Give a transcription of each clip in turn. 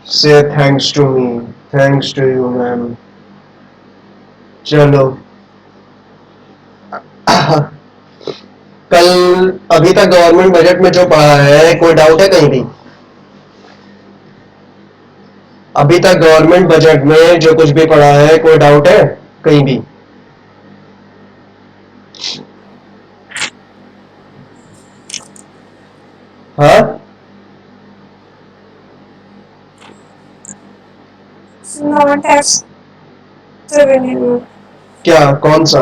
से thanks to me, thanks to you ma'am. चलो कल अभी तक गवर्नमेंट बजट में जो पढ़ा है कोई डाउट है कहीं भी? अभी तक गवर्नमेंट बजट में जो कुछ भी पढ़ा है कोई डाउट है कहीं भी? हाँ, नॉन टैक्स रेवेन्यू। क्या कौन सा?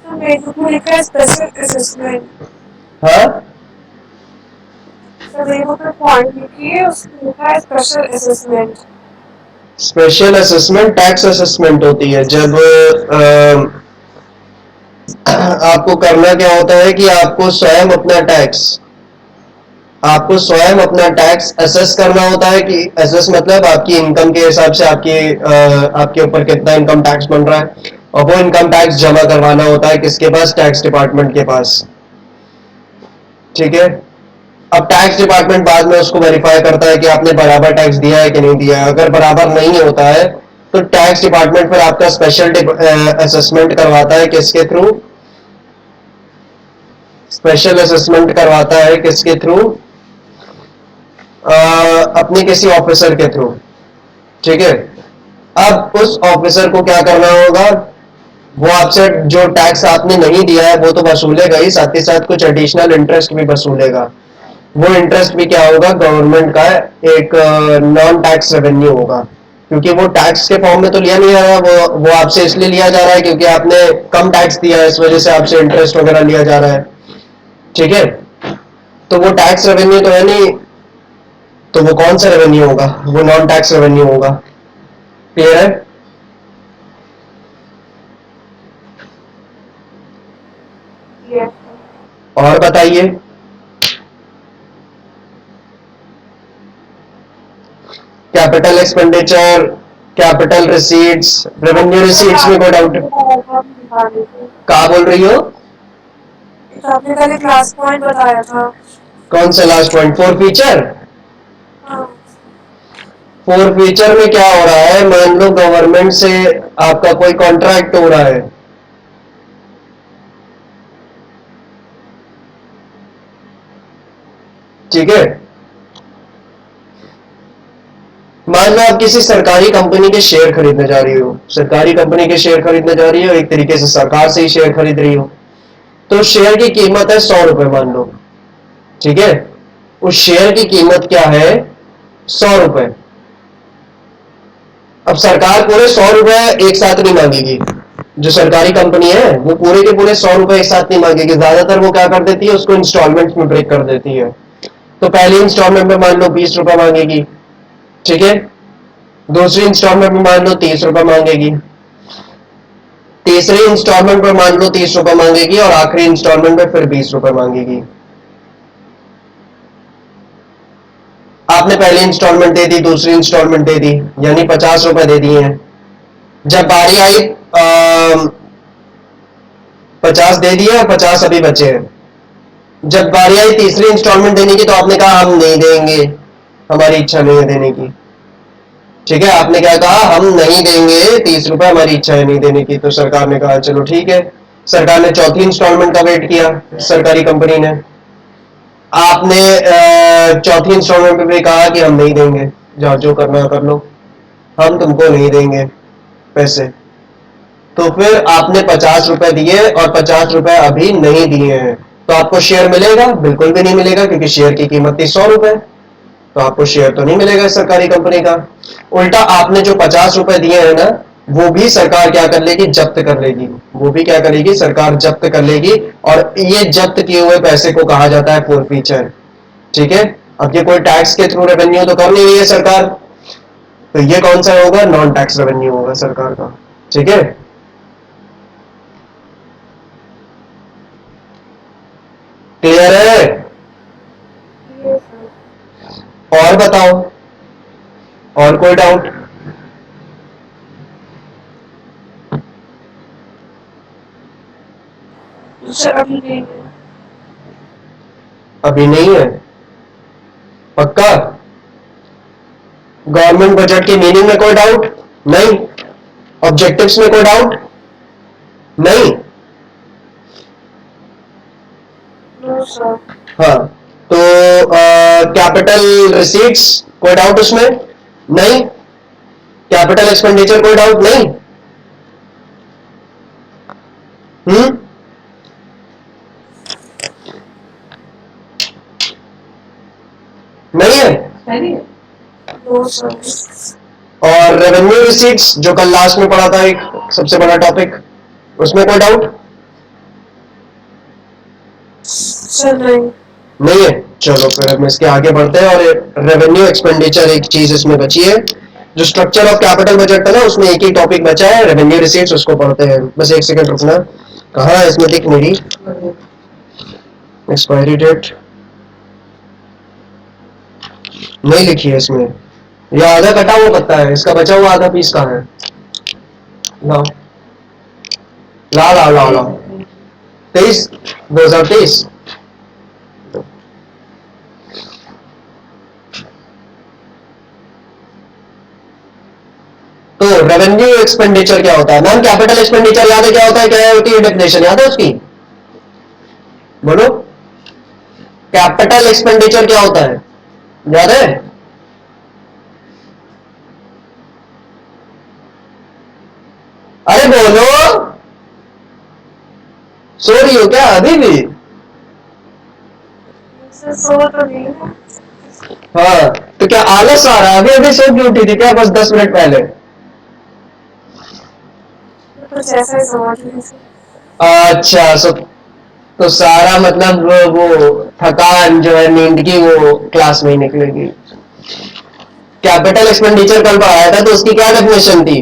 मेरे को लिखा है स्पेशल असेसमेंट। हाँ, तो मेरे को पॉइंट लिखी है, उसमें लिखा है special assessment. Special assessment tax assessment होती है जब आपको करना क्या होता है कि आपको स्वयं अपना टैक्स असेस करना होता है कि असेस मतलब आपकी इनकम के हिसाब से आपके ऊपर कितना इनकम टैक्स बन रहा है और वो इनकम टैक्स जमा करवाना होता है किसके पास? टैक्स डिपार्टमेंट के पास। ठीक है। अब टैक्स डिपार्टमेंट बाद में उसको वेरीफाई करता है कि आपने बराबर टैक्स दिया है कि नहीं दिया है। अगर बराबर नहीं होता है तो टैक्स डिपार्टमेंट फिर आपका स्पेशल असेसमेंट करवाता है किसके थ्रू? स्पेशल असेसमेंट करवाता है किसके थ्रू? अपने किसी ऑफिसर के थ्रू। ठीक है। अब उस ऑफिसर को क्या करना होगा? वो आपसे जो टैक्स आपने नहीं दिया है वो तो वसूलेगा ही, साथ ही साथ कुछ एडिशनल इंटरेस्ट भी वसूलेगा। वो इंटरेस्ट भी क्या होगा? गवर्नमेंट का एक नॉन टैक्स रेवेन्यू होगा, क्योंकि वो टैक्स के फॉर्म में तो लिया नहीं जा रहा, वो आपसे इसलिए लिया जा रहा है क्योंकि आपने कम टैक्स दिया है, इस वजह से आपसे इंटरेस्ट वगैरह लिया जा रहा है। ठीक है। तो वो टैक्स रेवेन्यू तो है नहीं, तो वो कौन सा रेवेन्यू होगा? वो नॉन टैक्स रेवेन्यू होगा। क्लियर है? यस। और बताइए। Capital expenditure, capital receipts, revenue आपने कल रिसीट्स में कोई लास्ट डाउट? पॉइंट बताया था, हम बता देते। कहा बोल रही हो? तो आपने कल एक लास्ट पॉइंट बताया था। कौन सा लास्ट पॉइंट? Four feature. हाँ। फोर फ्यूचर में क्या हो रहा है? मान लो गवर्नमेंट से आपका कोई कॉन्ट्रैक्ट हो रहा है। ठीक है। मान लो आप किसी सरकारी कंपनी के शेयर खरीदने जा रही हो, सरकारी कंपनी के शेयर खरीदने जा रही हो, एक तरीके से सरकार से ही शेयर खरीद रही हो। तो शेयर की कीमत है 100 रुपए मान लो। ठीक है। उस शेयर की कीमत क्या है? 100 रुपए। अब सरकार पूरे 100 रुपए एक साथ नहीं मांगेगी। जो सरकारी कंपनी है वो पूरे के पूरे 100 रुपए एक साथ नहीं मांगेगी, ज्यादातर वो क्या कर देती है, उसको इंस्टॉलमेंट में ब्रेक कर देती है। तो पहली इंस्टॉलमेंट में मान लो 20 रुपए मांगेगी। ठीक है। दूसरी इंस्टॉलमेंट में मान लो 30 रुपए मांगेगी। तीसरी इंस्टॉलमेंट में मान लो 30 रुपए मांगेगी और आखिरी इंस्टॉलमेंट में फिर 20 रुपए मांगेगी। आपने पहली इंस्टॉलमेंट दे दी, दूसरी इंस्टॉलमेंट दे दी, यानी 50 रुपए दे दिए हैं। जब बारी आई 50 दे दिए और 50 अभी बचे हैं। जब बारी आई तीसरी इंस्टॉलमेंट देने की तो आपने कहा हम नहीं देंगे, हमारी इच्छा नहीं है देने की। ठीक है। आपने क्या कहा? हम नहीं देंगे 30 रुपए, हमारी इच्छा है नहीं देने की। तो सरकार ने कहा चलो ठीक है। सरकार ने चौथी इंस्टॉलमेंट का वेट किया, सरकारी कंपनी ने। आपने चौथी इंस्टॉलमेंट में भी कहा कि हम नहीं देंगे, जाओ जो करना कर लो, हम तुमको नहीं देंगे पैसे। तो फिर आपने 50 रुपए दिए और 50 रुपए अभी नहीं दिए हैं, तो आपको शेयर मिलेगा? बिल्कुल भी नहीं मिलेगा, क्योंकि शेयर की कीमत थी 100 रुपए। तो आपको शेयर तो नहीं मिलेगा सरकारी कंपनी का। उल्टा आपने जो 50 रुपए दिए हैं ना, वो भी सरकार क्या कर लेगी? जब्त कर लेगी। वो भी क्या करेगी? सरकार जब्त कर लेगी। और ये जब्त किए हुए पैसे को कहा जाता है फोरफीचर। ठीक है। अब ये कोई टैक्स के थ्रू रेवेन्यू तो कर नहीं रही है सरकार, तो ये कौन सा होगा? नॉन टैक्स रेवेन्यू होगा सरकार का। ठीक है। क्लियर है? ये सर। और बताओ, और कोई डाउट? सर अभी नहीं है। अभी नहीं है? पक्का? गवर्नमेंट बजट की मीनिंग में कोई डाउट नहीं? ऑब्जेक्टिव्स में कोई डाउट नहीं? No, sir. हाँ, तो कैपिटल रिसीट्स कोई डाउट उसमें नहीं? कैपिटल एक्सपेंडिचर कोई डाउट नहीं? नहीं है? No, sir. और रेवेन्यू रिसीट्स जो कल लास्ट में पढ़ा था, एक सबसे बड़ा टॉपिक, उसमें कोई डाउट Sir, नहीं. नहीं है? चलो फिर हम इसके आगे बढ़ते हैं। और रेवेन्यू एक्सपेंडिचर एक चीज इसमें बची है। जो स्ट्रक्चर ऑफ कैपिटल बजट था ना, उसमें एक ही टॉपिक बचा है, रेवेन्यू रिसीट्स, उसको पढ़ते हैं। बस एक सेकंड रुकना। कहाँ है इसमें टिक मेरी? एक्सपायरी डेट नहीं लिखी है इसमें। यह आधा कटा हुआ पत्ता है, इसका बचा हुआ आधा पीस कहाँ है? लाओ लाओ लाओ लाओ लाओ। 2023। तो रेवेन्यू एक्सपेंडिचर क्या होता है मैम? कैपिटल एक्सपेंडिचर याद है क्या होता है? क्या होती है डेफिनेशन याद है उसकी? बोलो, कैपिटल एक्सपेंडिचर क्या होता है याद है? अरे बोलो, सो रही हो क्या अभी भी? Sir, सो तो नहीं है. हाँ, तो क्या आलस आ रहा है? अभी अभी सो के उठी थी क्या बस 10 मिनट पहले? कुछ ऐसा ही समझ लीजिए. अच्छा, सो तो सारा मतलब वो थकान जो है नींद की, वो क्लास में ही निकलेगी। कैपिटल एक्सपेंडिचर कल पढ़ाया था, तो उसकी क्या डेफिनेशन थी?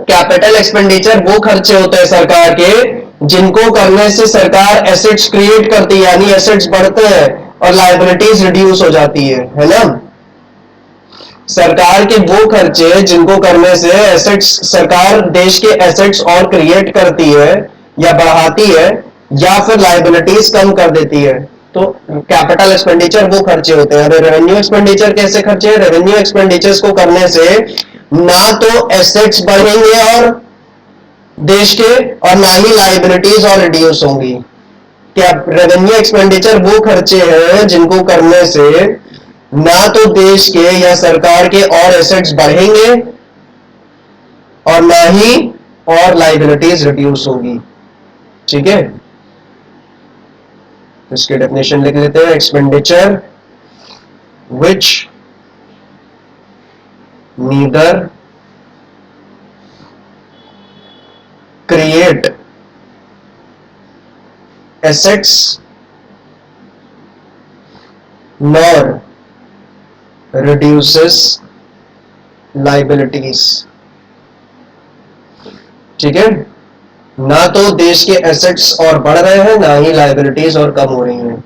कैपिटल एक्सपेंडिचर वो खर्चे होते हैं सरकार के जिनको करने से सरकार एसेट्स क्रिएट करती है, यानी एसेट्स बढ़ते हैं और लायबिलिटीज रिड्यूस हो जाती है ना? सरकार के वो खर्चे जिनको करने से एसेट्स, सरकार देश के एसेट्स और क्रिएट करती है या बढ़ाती है, या फिर लायबिलिटीज कम कर देती है, तो कैपिटल एक्सपेंडिचर वो खर्चे होते हैं। और रेवेन्यू एक्सपेंडिचर कैसे खर्चे हैं? रेवेन्यू एक्सपेंडिचर्स को करने से ना तो एसेट्स बढ़ेंगे और देश के, और ना ही लायबिलिटीज और रिड्यूस होंगी। क्या रेवेन्यू एक्सपेंडिचर वो खर्चे हैं जिनको करने से ना तो देश के या सरकार के और एसेट्स बढ़ेंगे और ना ही और लायबिलिटीज रिड्यूस होगी। ठीक है, इसकी डेफिनेशन लिख लेते हैं। Expenditure which neither create assets nor reduces liabilities। ठीक है, ना तो देश के एसेट्स और बढ़ रहे हैं, ना ही लायबिलिटीज और कम हो रही हैं।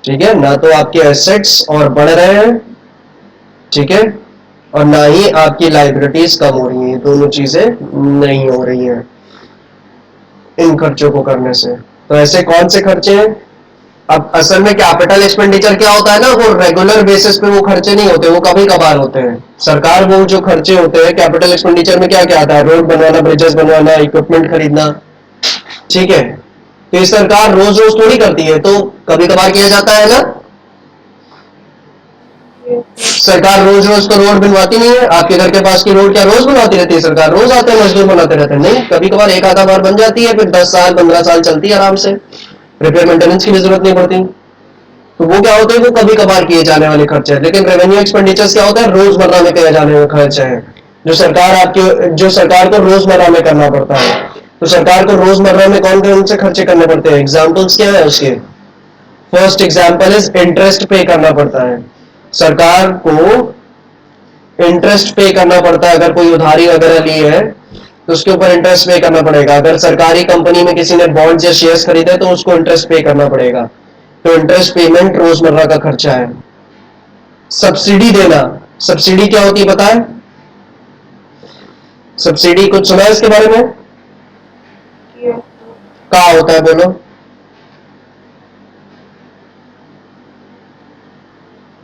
ठीक है, ना तो आपके एसेट्स और बढ़ रहे हैं, ठीक है, और ना ही आपकी लायबिलिटीज कम हो रही हैं। दोनों चीजें नहीं हो रही हैं इन खर्चों को करने से। तो ऐसे कौन से खर्चे हैं? अब असल में कैपिटल एक्सपेंडिचर क्या होता है ना, वो रेगुलर बेसिस पे वो खर्चे नहीं होते, वो कभी कभार होते हैं। सरकार वो जो खर्चे होते हैं कैपिटल एक्सपेंडिचर में, क्या क्या आता है? रोड बनवाना, ब्रिजेस बनवाना, इक्विपमेंट खरीदना। ठीक है, तो ये सरकार रोज रोज थोड़ी करती है, तो कभी कभार किया जाता है ना। सरकार रोज रोज तो रोड बनवाती नहीं है। आपके घर के पास की रोड क्या रोज बनवाती रहती है सरकार? रोज आते हैं मजदूर बनाते रहते हैं? नहीं, कभी कभार एक आधा बार बन जाती है, फिर 10 साल 15 साल चलती है आराम से, रिपेयर मेंटेनेंस की भी जरूरत नहीं पड़ती। तो वो क्या होते हैं? वो कभी कभार किए जाने वाले खर्चे हैं। लेकिन रेवेन्यू एक्सपेंडिचर्स क्या होता है? रोजमर्रा में किए जाने वाले खर्चे हैं, जो सरकार को रोजमर्रा में करना पड़ता है। तो सरकार को रोजमर्रा में कौन कौन से खर्चे करने पड़ते हैं? एग्जाम्पल्स क्या है उसके? फर्स्ट एग्जाम्पल इज इंटरेस्ट पे करना पड़ता है। सरकार को इंटरेस्ट पे करना पड़ता है। अगर कोई उधारी वगैरह ली है तो उसके ऊपर इंटरेस्ट पे करना पड़ेगा। अगर सरकारी कंपनी में किसी ने बॉन्ड्स या शेयर्स खरीदे तो उसको इंटरेस्ट पे करना पड़ेगा। तो इंटरेस्ट पेमेंट रोजमर्रा का खर्चा है। सब्सिडी देना, सब्सिडी क्या होती है पता है? सब्सिडी कुछ सुना है इसके बारे में? कहाँ होता है बोलो?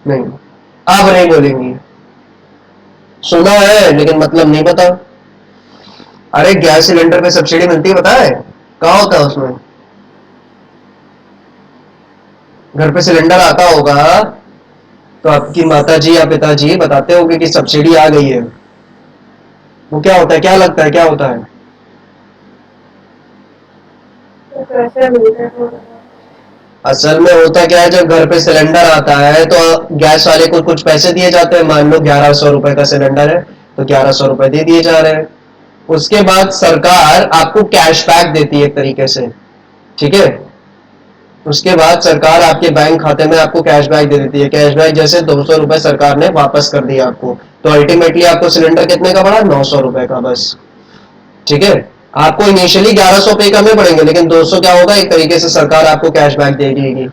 नहीं, आप नहीं बोलेंगी, सुना है लेकिन मतलब नहीं पता। अरे गैस सिलेंडर पे सब्सिडी मिलती है, पता है कहाँ होता है उसमें? घर पे सिलेंडर आता होगा तो आपकी माताजी या पिताजी बताते होंगे कि सब्सिडी आ गई है। वो क्या होता है, क्या लगता है क्या होता है? तो कैसे मिलते हैं? असल में होता क्या है, जब घर पे सिलेंडर आता है तो गैस वाले को कुछ पैसे दिए जाते हैं। मान लो 1100 रुपए का सिलेंडर है तो 1100 रुपए दे दिए जा रहे हैं। उसके बाद सरकार आपको कैशबैक देती है एक तरीके से, ठीक है। उसके बाद सरकार आपके बैंक खाते में आपको कैशबैक दे देती है। कैशबैक जैसे 200 रुपए सरकार ने वापस कर दिया आपको, तो अल्टीमेटली आपको सिलेंडर कितने का पड़ा? 900 रुपए का बस, ठीक है। आपको इनिशियली 1100 पे करने पड़ेंगे, लेकिन 200 क्या होगा, एक तरीके से सरकार आपको कैशबैक दे देगी।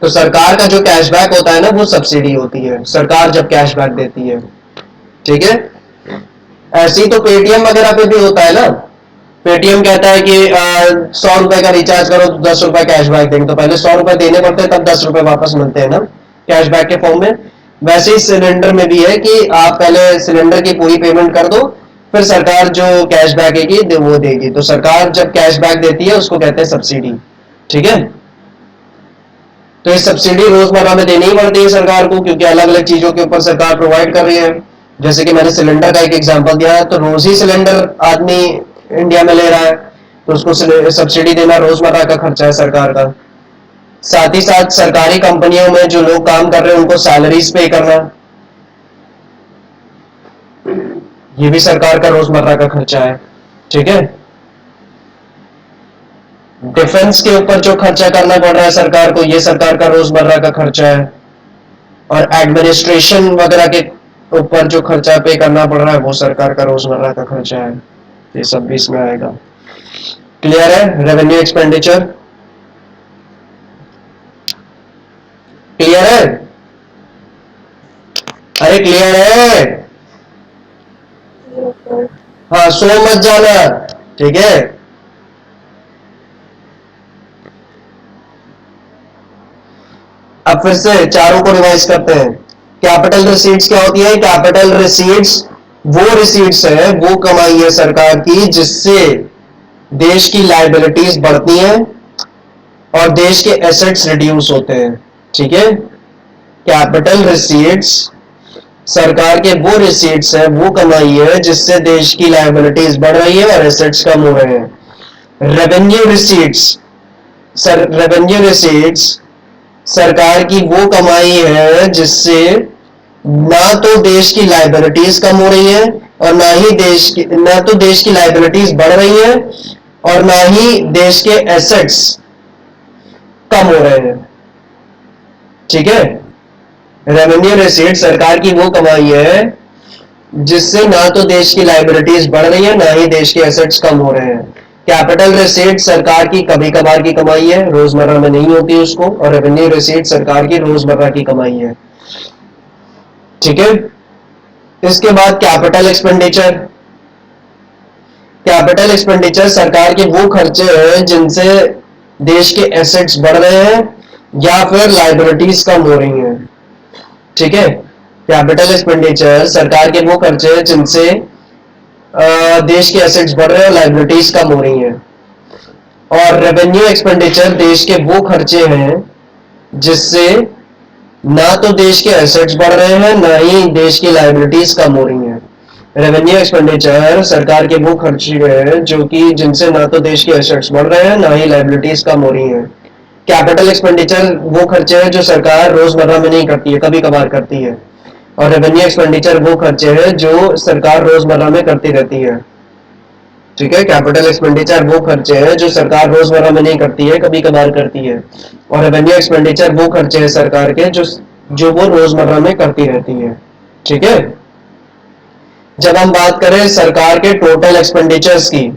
तो सरकार का जो कैशबैक होता है ना, वो सब्सिडी होती है, सरकार जब कैशबैक देती है, ठीक है। ऐसे ही तो पेटीएम वगैरह पे भी होता है ना। पेटीएम कहता है कि 100 रुपए का रिचार्ज करो तो 10 रुपए कैशबैक देंगे, तो पहले 100 रुपए देने पड़ते हैं, तब 10 रुपए वापस मिलते हैं ना कैशबैक के फॉर्म में। वैसे ही सिलेंडर में भी है कि आप पहले सिलेंडर की पूरी पेमेंट कर दो, फिर सरकार जो कैशबैक है वो देगी। तो सरकार जब कैशबैक देती है उसको कहते हैं सब्सिडी, ठीक है। तो ये सब्सिडी रोजमर्रा में देनी ही पड़ती है सरकार को, क्योंकि अलग अलग चीजों के ऊपर सरकार प्रोवाइड कर रही है। जैसे कि मैंने सिलेंडर का एक एग्जांपल दिया है, तो रोज ही सिलेंडर आदमी इंडिया में ले रहा है, तो उसको सब्सिडी देना रोजमर्रा का खर्चा है सरकार का। साथ ही साथ सरकारी कंपनियों में जो लोग काम कर रहे हैं उनको सैलरीज पे करना, ये भी सरकार का रोजमर्रा का खर्चा है, ठीक है। डिफेंस के ऊपर जो खर्चा करना पड़ रहा है सरकार को, ये सरकार का रोजमर्रा का खर्चा है। और एडमिनिस्ट्रेशन वगैरह के ऊपर जो खर्चा पे करना पड़ रहा है वो सरकार का रोजमर्रा का खर्चा है। ये सब भी इसमें आएगा। क्लियर है? रेवेन्यू एक्सपेंडिचर क्लियर है? अरे क्लियर है? हाँ, सो मत जाना, ठीक है। अब फिर से चारों को रिवाइज करते हैं। कैपिटल रिसीट्स क्या होती है? कैपिटल रिसीट्स वो रिसीट्स है, वो कमाई है सरकार की जिससे देश की लाइबिलिटीज बढ़ती हैं और देश के एसेट्स रिड्यूस होते हैं, ठीक है। कैपिटल रिसीट्स सरकार के वो रिसीट्स है, वो कमाई है जिससे देश की लाइबिलिटीज बढ़ रही है और एसेट्स कम हो रहे हैं। रेवेन्यू रिसीट्स रेवेन्यू रिसीट्स सरकार की वो कमाई है जिससे ना तो देश की लाइबिलिटीज कम हो रही है और ना तो देश की लाइबिलिटीज बढ़ रही है और ना ही देश के एसेट्स कम हो रहे हैं, ठीक है। रेवेन्यू रिसीट सरकार की वो कमाई है जिससे ना तो देश की लाइबिलिटीज बढ़ रही है, ना ही देश के एसेट्स कम हो रहे हैं। कैपिटल रिसीट सरकार की कभी कभार की कमाई है, रोजमर्रा में नहीं होती उसको, और रेवेन्यू रिसीट सरकार की रोजमर्रा की कमाई है, ठीक है। इसके बाद कैपिटल एक्सपेंडिचर। कैपिटल एक्सपेंडिचर सरकार के वो खर्चे हैं जिनसे देश के एसेट्स बढ़ रहे हैं या फिर लाइबिलिटीज कम हो रही हैं, ठीक है। कैपिटल एक्सपेंडिचर सरकार के वो खर्चे हैं जिनसे देश के एसेट्स बढ़ रहे हैं और लाइबिलिटीज कम हो रही हैं। और रेवेन्यू एक्सपेंडिचर देश के वो खर्चे हैं जिससे ना तो देश के एसेट्स बढ़ रहे हैं, ना ही देश की लाइबिलिटीज कम हो रही हैं। रेवेन्यू एक्सपेंडिचर सरकार के वो खर्चे हैं जो कि जिनसे ना तो देश के एसेट्स बढ़ रहे हैं, ना ही लाइबिलिटीज कम हो रही हैं। कैपिटल एक्सपेंडिचर वो खर्चे हैं जो सरकार रोजमर्रा में नहीं करती है, कभी कभार करती है। और रेवेन्यू एक्सपेंडिचर वो खर्चे हैं जो सरकार रोजमर्रा में करती रहती है, ठीक है। कैपिटल एक्सपेंडिचर वो खर्चे हैं जो सरकार रोजमर्रा में नहीं करती है, कभी कभार करती है। और रेवेन्यू एक्सपेंडिचर वो खर्चे हैं सरकार के जो वो रोजमर्रा में करती रहती है, ठीक है। जब हम बात करें सरकार के टोटल एक्सपेंडिचर्स की,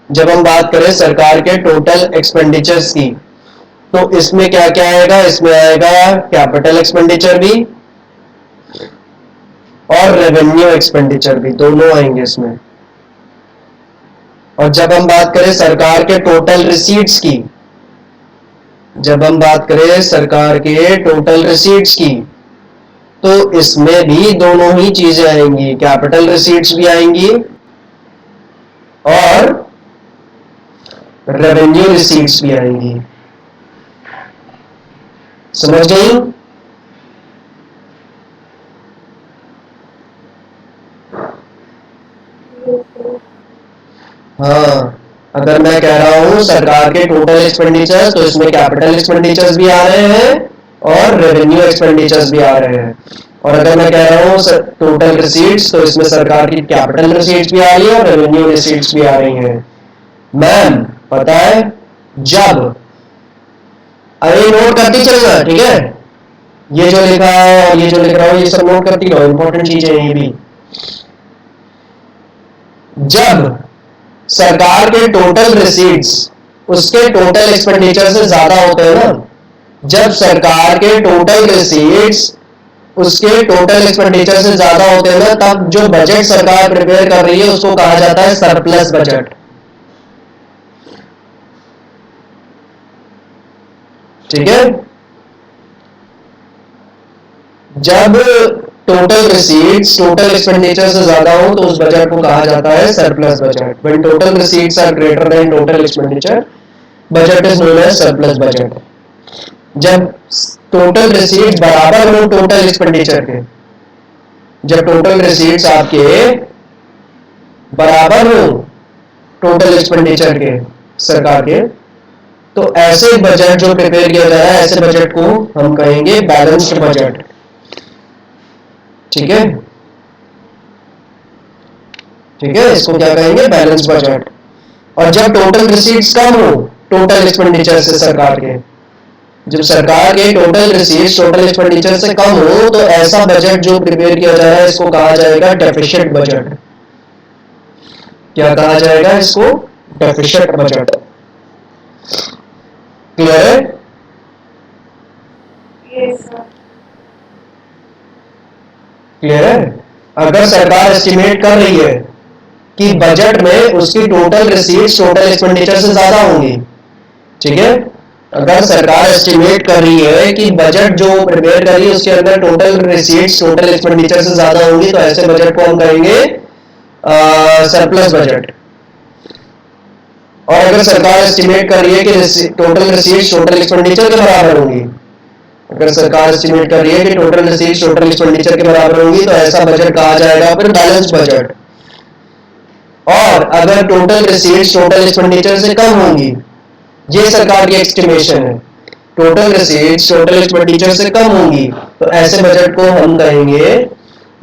जब हम बात करें सरकार के टोटल एक्सपेंडिचर्स की, तो इसमें क्या क्या आएगा? इसमें आएगा कैपिटल एक्सपेंडिचर भी और रेवेन्यू एक्सपेंडिचर भी, दोनों आएंगे इसमें। और जब हम बात करें सरकार के टोटल रिसीट्स की, जब हम बात करें सरकार के टोटल रिसीट्स की, तो इसमें भी दोनों ही चीजें आएंगी, कैपिटल रिसीट्स भी आएंगी और रेवेन्यू रिसीट्स भी आएंगी। समझ गई? हाँ, अगर मैं कह रहा हूं सरकार के टोटल एक्सपेंडिचर्स, तो इसमें कैपिटल एक्सपेंडिचर्स भी आ रहे हैं और रेवेन्यू एक्सपेंडिचर्स भी आ रहे हैं। और अगर मैं कह रहा हूं टोटल रिसीट्स, तो इसमें सरकार की कैपिटल रिसीट्स भी आ रही है और रेवेन्यू रिसीट्स भी आ रही हैं। मैम पता है, जब अरे नोट करती चलना, ठीक है? ये जो लिखा है और ये जो लिख रहा हूं, ये सब नोट करती रहो, इंपॉर्टेंट चीजें हैं ये भी। जब सरकार के टोटल रिसीट्स उसके टोटल एक्सपेंडिचर से ज्यादा होते हैं ना, जब सरकार के टोटल रिसीट्स उसके टोटल एक्सपेंडिचर से ज्यादा होते हैं ना, तब जो बजट सरकार प्रिपेयर कर रही है उसको कहा जाता है सरप्लस बजट। ठीक है? जब टोटल रिसीट्स टोटल एक्सपेंडिचर से ज्यादा हो तो उस बजट को कहा जाता है surplus budget. When total receipts are greater than total expenditure, budget is known as surplus budget. जब टोटल रिसीट्स बराबर हो टोटल एक्सपेंडिचर के, जब टोटल रिसीट्स आपके बराबर हो टोटल एक्सपेंडिचर के सरकार के, तो ऐसे बजट जो प्रिपेयर किया जा रहा है, ऐसे बजट को हम कहेंगे बैलेंस्ड बजट। ठीक है? ठीक है, इसको क्या कहेंगे? Balance budget. और जब टोटल रिसीट्स कम हो टोटल एक्सपेंडिचर से सरकार के, जब सरकार के टोटल रिसीट्स टोटल एक्सपेंडिचर से कम हो, तो ऐसा बजट जो प्रिपेयर किया जा रहा है इसको कहा जाएगा डेफिशिएंट बजट। क्या कहा जाएगा इसको? Deficient budget. क्लियर है? Yes, sir. क्लियर है? अगर सरकार एस्टिमेट कर रही है कि बजट में उसकी टोटल रिसीट्स टोटल एक्सपेंडिचर से ज्यादा होंगी, ठीक है? अगर सरकार एस्टिमेट कर रही है कि बजट जो प्रिपेयर कर रही है उसके अंदर टोटल रिसीट्स टोटल एक्सपेंडिचर से ज्यादा होंगी, तो ऐसे बजट को हम कहेंगे सरप्लस बजट। और अगर सरकार एस्टिमेट कर रही है कि टोटल रिसीट्स टोटल एक्सपेंडिचर के बराबर होंगी, अगर सरकार एस्टिमेट कर रही है कि टोटल रिसीट्स टोटल एक्सपेंडिचर के बराबर होंगी, तो ऐसा बजट कहा जाएगा फिर बैलेंस बजट। और अगर टोटल रिसीट्स टोटल एक्सपेंडिचर से कम होंगी, ये सरकार की एस्टिमेशन है, टोटल रिसीट्स टोटल एक्सपेंडिचर से कम होंगी, तो ऐसे बजट को हम कहेंगे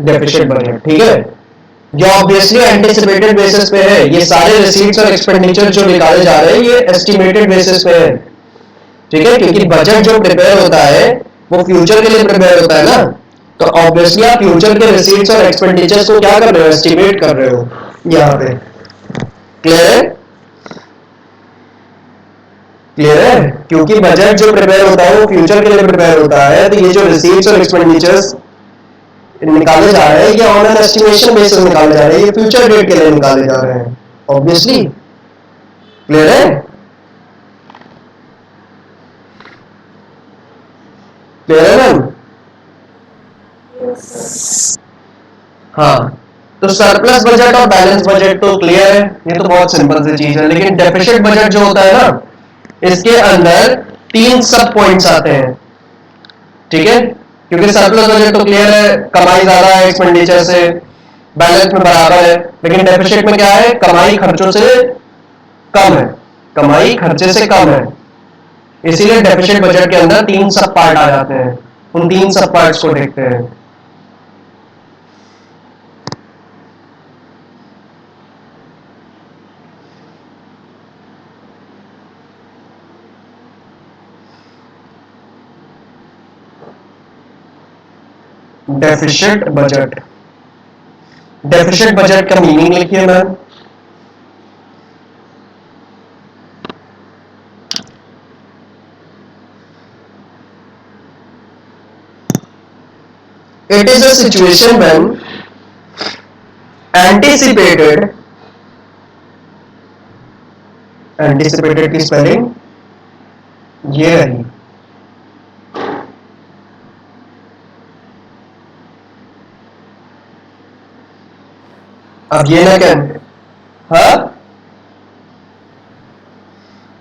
डेफिशिएंट बजट। ठीक है? जो ऑब्वियसली एंटिसिपेटेड बेसिस पे है, ये सारे रिसीट्स और एक्सपेंडिचर जो निकाले जा रहे हैं ये एस्टिमेटेड बेसिस पे है। ठीक है? क्योंकि बजट जो प्रिपेयर होता है वो फ्यूचर के लिए प्रिपेयर होता है ना, तो ऑब्वियसली आप फ्यूचर के रिसीट्स और एक्सपेंडिचर्स को क्या कर रहे हो? एस्टिमेट कर रहे हो यहाँ पे। क्लियर है? क्लियर है? क्योंकि बजट जो प्रिपेयर होता है वो फ्यूचर के लिए प्रिपेयर होता है, तो ये जो रिसीट्स और एक्सपेंडिचर्स निकाले जा रहे हैं ये ऑन एन एस्टिमेशन बेसिस निकाले जा रहे हैं, ये फ्यूचर डेट के लिए निकाले जा रहे हैं ऑब्वियसली। क्लियर है? क्लियर है मैम? Yes, sir. हाँ, तो सरप्लस बजट और बैलेंस बजट तो क्लियर है, ये तो बहुत सिंपल सी चीज है। लेकिन डेफिशिएंट बजट जो होता है ना, इसके अंदर 3 सब पॉइंट्स आते हैं। ठीक है? क्योंकि सरप्लस बजट तो क्लियर है, कमाई ज्यादा है एक्सपेंडिचर से, बैलेंस में बराबर है। लेकिन डेफिशिएंट में क्या है? कमाई खर्चों से कम है, कमाई खर्चे से कम है। इसीलिए डेफिशिएंट बजट के अंदर 3 सब पार्ट आ जाते हैं। उन 3 सब पार्ट्स को देखते हैं। डेफिशिएंट बजट, डेफिशिएंट बजट का मीनिंग लिखिए ma'am. It is a situation when anticipated, anticipated की स्पेलिंग ये रही, अब ये ना कहना, हाँ,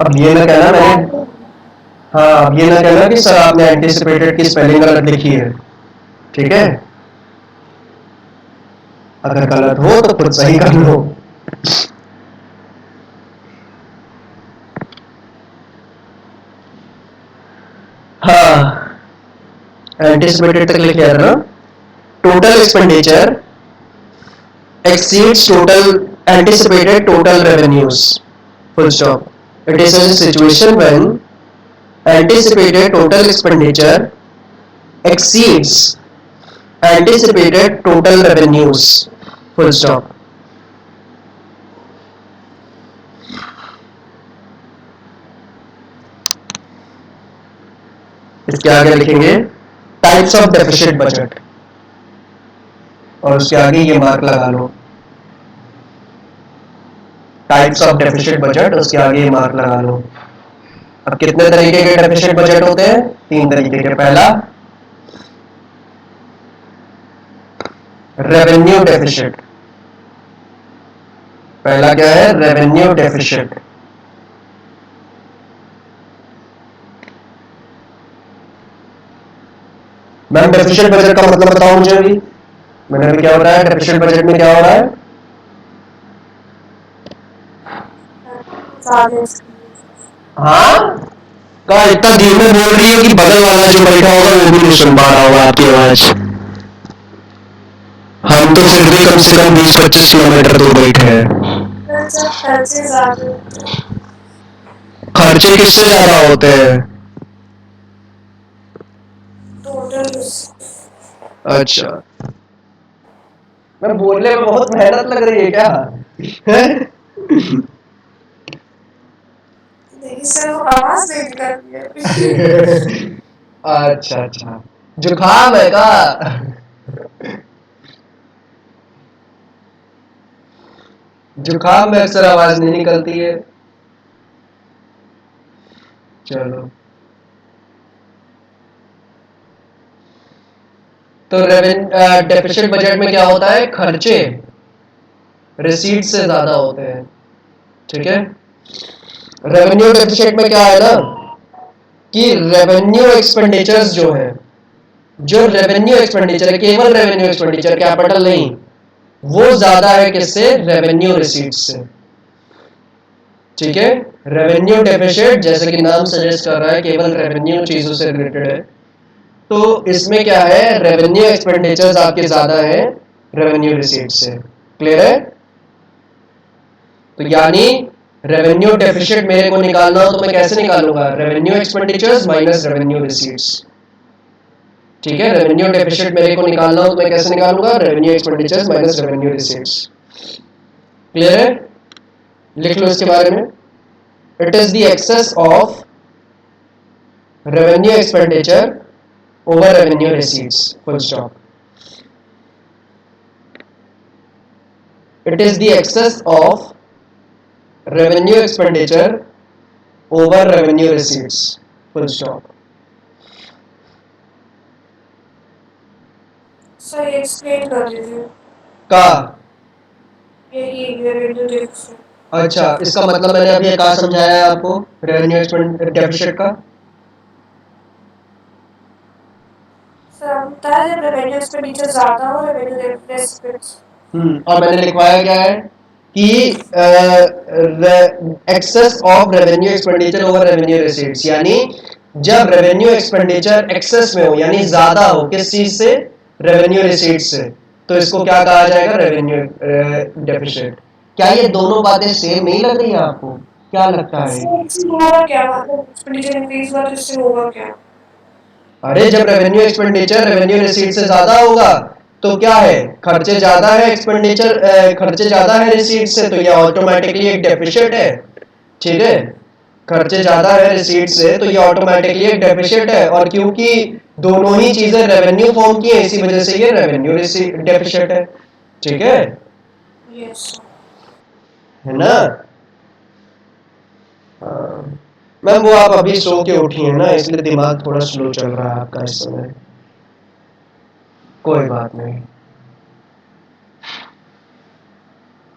अब ये ना कहना मैंने, हाँ, अब ये ना कहना कि सर आपने एंटीसिपेटेड की स्पेलिंग गलत लिखी है, ठीक है? अगर गलत हो तो खुद सही कर लो। हाँ, एंटीसिपेटेड तक लिख लिया था ना। Total expenditure exceeds total anticipated total revenues. Full stop. It is a situation when anticipated total expenditure exceeds anticipated total revenues. Full stop. इसके आगे लिखेंगे टाइप्स ऑफ डेफिसिट बजट और उसके आगे ये मार्क लगा लो। टाइप्स ऑफ डेफिसिट बजट, उसके आगे ये मार्क लगा लो। अब कितने तरीके के डेफिसिट बजट होते हैं? 3 तरीके के। पहला रेवेन्यू डेफिसिट। पहला क्या है? Revenue deficit. Ma'am deficit budget का मतलब बताओ मुझे अभी। मैंने अभी क्या बताया? डेफिसिट बजट में क्या हो रहा है? हाँ, का इतना धीमे बोल रही है कि बगल वाला जो बैठा होगा वो भी नहीं सुन पा रहा होगा आपकी आवाज। हम तो फिर भी कम से कम 20-25 किलोमीटर दूर बैठे हैं। खर्चे ज्यादा होते हैं। खर्चे किससे ज्यादा होते हैं? टोटल अच्छा, मैं बोलने में बहुत मेहनत लग रही है क्या? देखिए सर वो आवाज नहीं कर रही है। अच्छा अच्छा, जुकाम है का? जुकाम में अक्सर आवाज नहीं निकलती है। चलो, तो डेफिसिट बजट में क्या होता है? खर्चे रिसीट से ज्यादा होते हैं, ठीक है? रेवेन्यू डेफिसिट में क्या है ना कि रेवेन्यू एक्सपेंडिचर्स जो है, जो रेवेन्यू एक्सपेंडिचर है, केवल रेवेन्यू एक्सपेंडिचर, कैपिटल नहीं, वो ज्यादा है किससे? रेवेन्यू रिसीट से, ठीक है? रेवेन्यू डेफिसिट जैसे कि नाम सजेस्ट कर रहा है केवल रेवेन्यू चीजों से रिलेटेड है, तो इसमें क्या है? रेवेन्यू एक्सपेंडिचर्स आपके ज्यादा है रेवेन्यू रिसीट से। क्लियर है? तो यानी रेवेन्यू डेफिसिट मेरे को निकालना हो तो मैं कैसे निकालूंगा? Revenue expenditures minus revenue receipts, ठीक है? रेवेन्यू डेफिसिट मेरे को निकालना हो तो मैं कैसे निकालूंगा? Revenue expenditures minus revenue receipts. Clear है? लिख लो इसके बारे में। It is the excess of revenue expenditure over revenue receipts, full stop. It is the excess of revenue expenditure over revenue receipts, full stop. Sir explain कर दीजिए का यही रेवेन्यू डेफिसिट। अच्छा, इसका मतलब मैंने अभी कहा समझाया है आपको रेवेन्यू डेफिसिट का। सर आप बता रहे जब रेवेन्यू एक्सपेंडिचर ज्यादा हो रेवेन्यू डेफिसिट। और मैंने लिखवाया क्या है कि excess of revenue expenditure over revenue receipts, यानी जब रेवेन्यू एक्सपेंडिचर एक्सेस में हो, यानी ज्यादा हो, किस चीज से? रेवेन्यू रिसीट्स से, तो इसको क्या कहा जाएगा? Revenue deficit. क्या ये दोनों बातें सेम नहीं लग रही है आपको? क्या लगता है? होगा क्या मतलब एक्सपेंडिचर इंक्रीज हुआ तो इससे होगा क्या? अरे जब रेवेन्यू एक्सपेंडिचर रेवेन्यू रिसीट से ज्यादा होगा तो क्या है? खर्चे ज्यादा है, एक्सपेंडिचर खर्चे ज्यादा है रिसीट से, तो ये ऑटोमेटिकली एक डेफिसिट है, ठीक है? खर्चे ज्यादा है रिसीट से तो ये ऑटोमेटिकली एक डेफिसिट है, और क्योंकि दोनों ही चीजें रेवेन्यू फॉर्म की है इसी वजह से ये रेवेन्यू डेफिसिट है, ठीक है? यस है ना? मैम वो आप अभी सो के उठी है ना, इसलिए दिमाग थोड़ा स्लो चल रहा है आपका इस समय। कोई बात नहीं।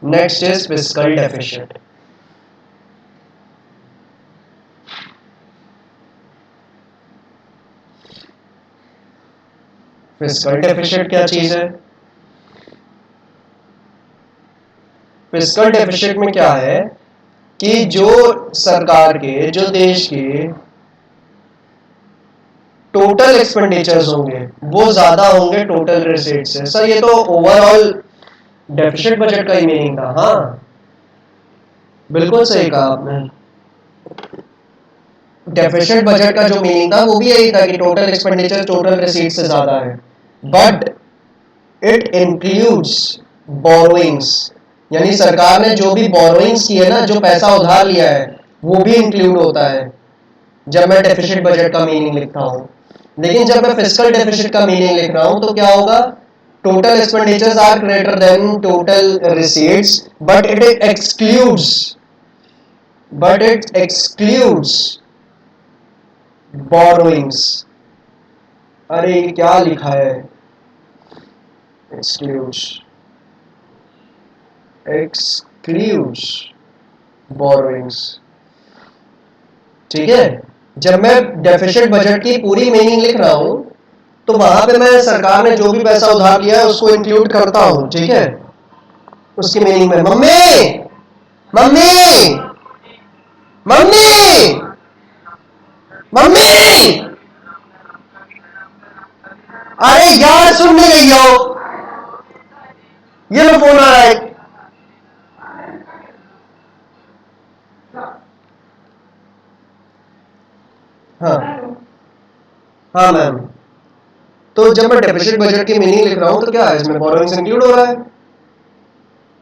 Next is fiscal deficit. Fiscal deficit क्या चीज है? फिस्कल डेफिसिट में क्या है कि जो सरकार के, जो देश के टोटल एक्सपेंडिचर्स होंगे वो ज्यादा होंगे टोटल रिसीट्स से। सर ये तो ओवरऑल डेफिसिट बजट का ही मीनिंग था। हाँ बिल्कुल सही कहा आपने। डेफिसिट बजट का जो मीनिंग था वो भी यही था कि टोटल एक्सपेंडिचर टोटल रिसीट से ज्यादा है, बट इट इंक्लूड्स बोरोइंग्स, यानी सरकार ने जो भी बोरोइंग्स की है ना, जो पैसा उधार लिया है, वो भी इंक्लूड होता है जब मैं डेफिसिट बजट का मीनिंग लिखता हूं। लेकिन जब मैं फिस्कल डेफिसिट का मीनिंग लिख रहा हूं तो क्या होगा? Total expenditures are greater than total receipts, but it excludes borrowings. अरे ये क्या लिखा है? Excludes borrowings. ठीक है, जब मैं डेफिसिट बजट की पूरी मीनिंग लिख रहा हूं तो वहां पे मैं सरकार ने जो भी पैसा उधार लिया है उसको इंक्लूड करता हूं। ठीक है, उसकी मीनिंग में मम्मी मम्मी मम्मी मम्मी, अरे यार सुनने गई हो, ये लो फोन आ रहा है। हाँ हाँ मैम, तो जब मैं डेफिसिट बजट की मीनिंग लिख रहा हूं तो क्या है, इसमें बोरोइंग्स इंक्लूड हो रहा है।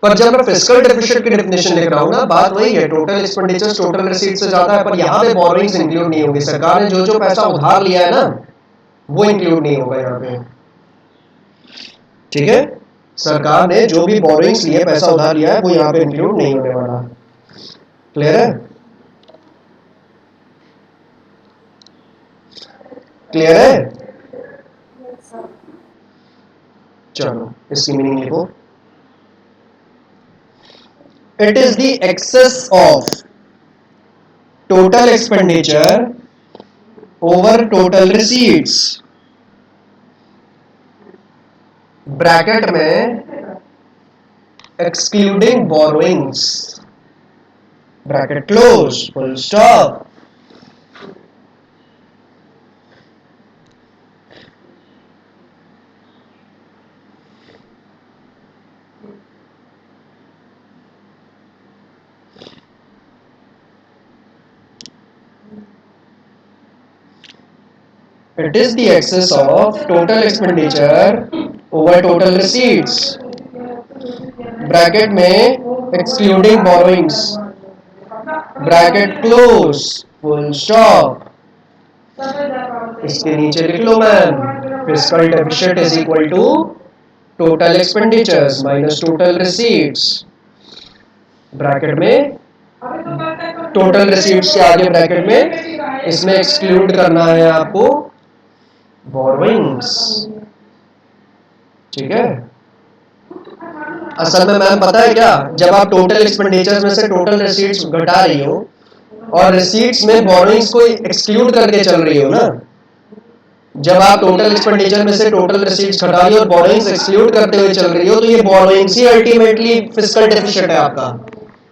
पर जब मैं फिस्कल डेफिसिट की डेफिनेशन लिख रहा हूं ना, बात वही है, टोटल एक्सपेंडिचर्स टोटल रिसीट से ज्यादा है, पर यहां पे बोरोइंग्स इंक्लूड नहीं होंगे। सरकार ने जो जो पैसा उधार लिया है ना वो इंक्लूड नहीं होगा यहाँ पे। ठीक है, सरकार ने जो भी बोरोइंग्स लिए, पैसा उधार लिया है, वो यहाँ पे इंक्लूड नहीं होने वाला। क्लियर है? क्लियर है? चलो इसकी मीनिंग लिखो। It is the excess of total expenditure over total receipts, bracket में excluding borrowings, bracket close, full stop. It is the excess of total expenditure over total receipts, bracket में excluding borrowings, bracket close, full stop. इसके नीचे लिख लो ma'am, fiscal deficit is equal to total expenditures minus total receipts, bracket में total receipts के आगे bracket में इसमें एक्सक्लूड करना है आपको बोरोइंग्स। ठीक है, असल में मैम पता है क्या, जब आप टोटल एक्सपेंडिचर्स में से टोटल रिसीट्स घटा रही हो और रिसीट्स में बोरोइंग्स को एक्सक्लूड करके चल रही हो ना, जब आप टोटल एक्सपेंडिचर में से टोटल रिसीट्स घटा रही हो और बोरोइंग्स एक्सक्लूड करते हुए चल रही हो, तो ये बोरोइंग्स ही अल्टीमेटली फिस्कल डेफिसिट है आपका।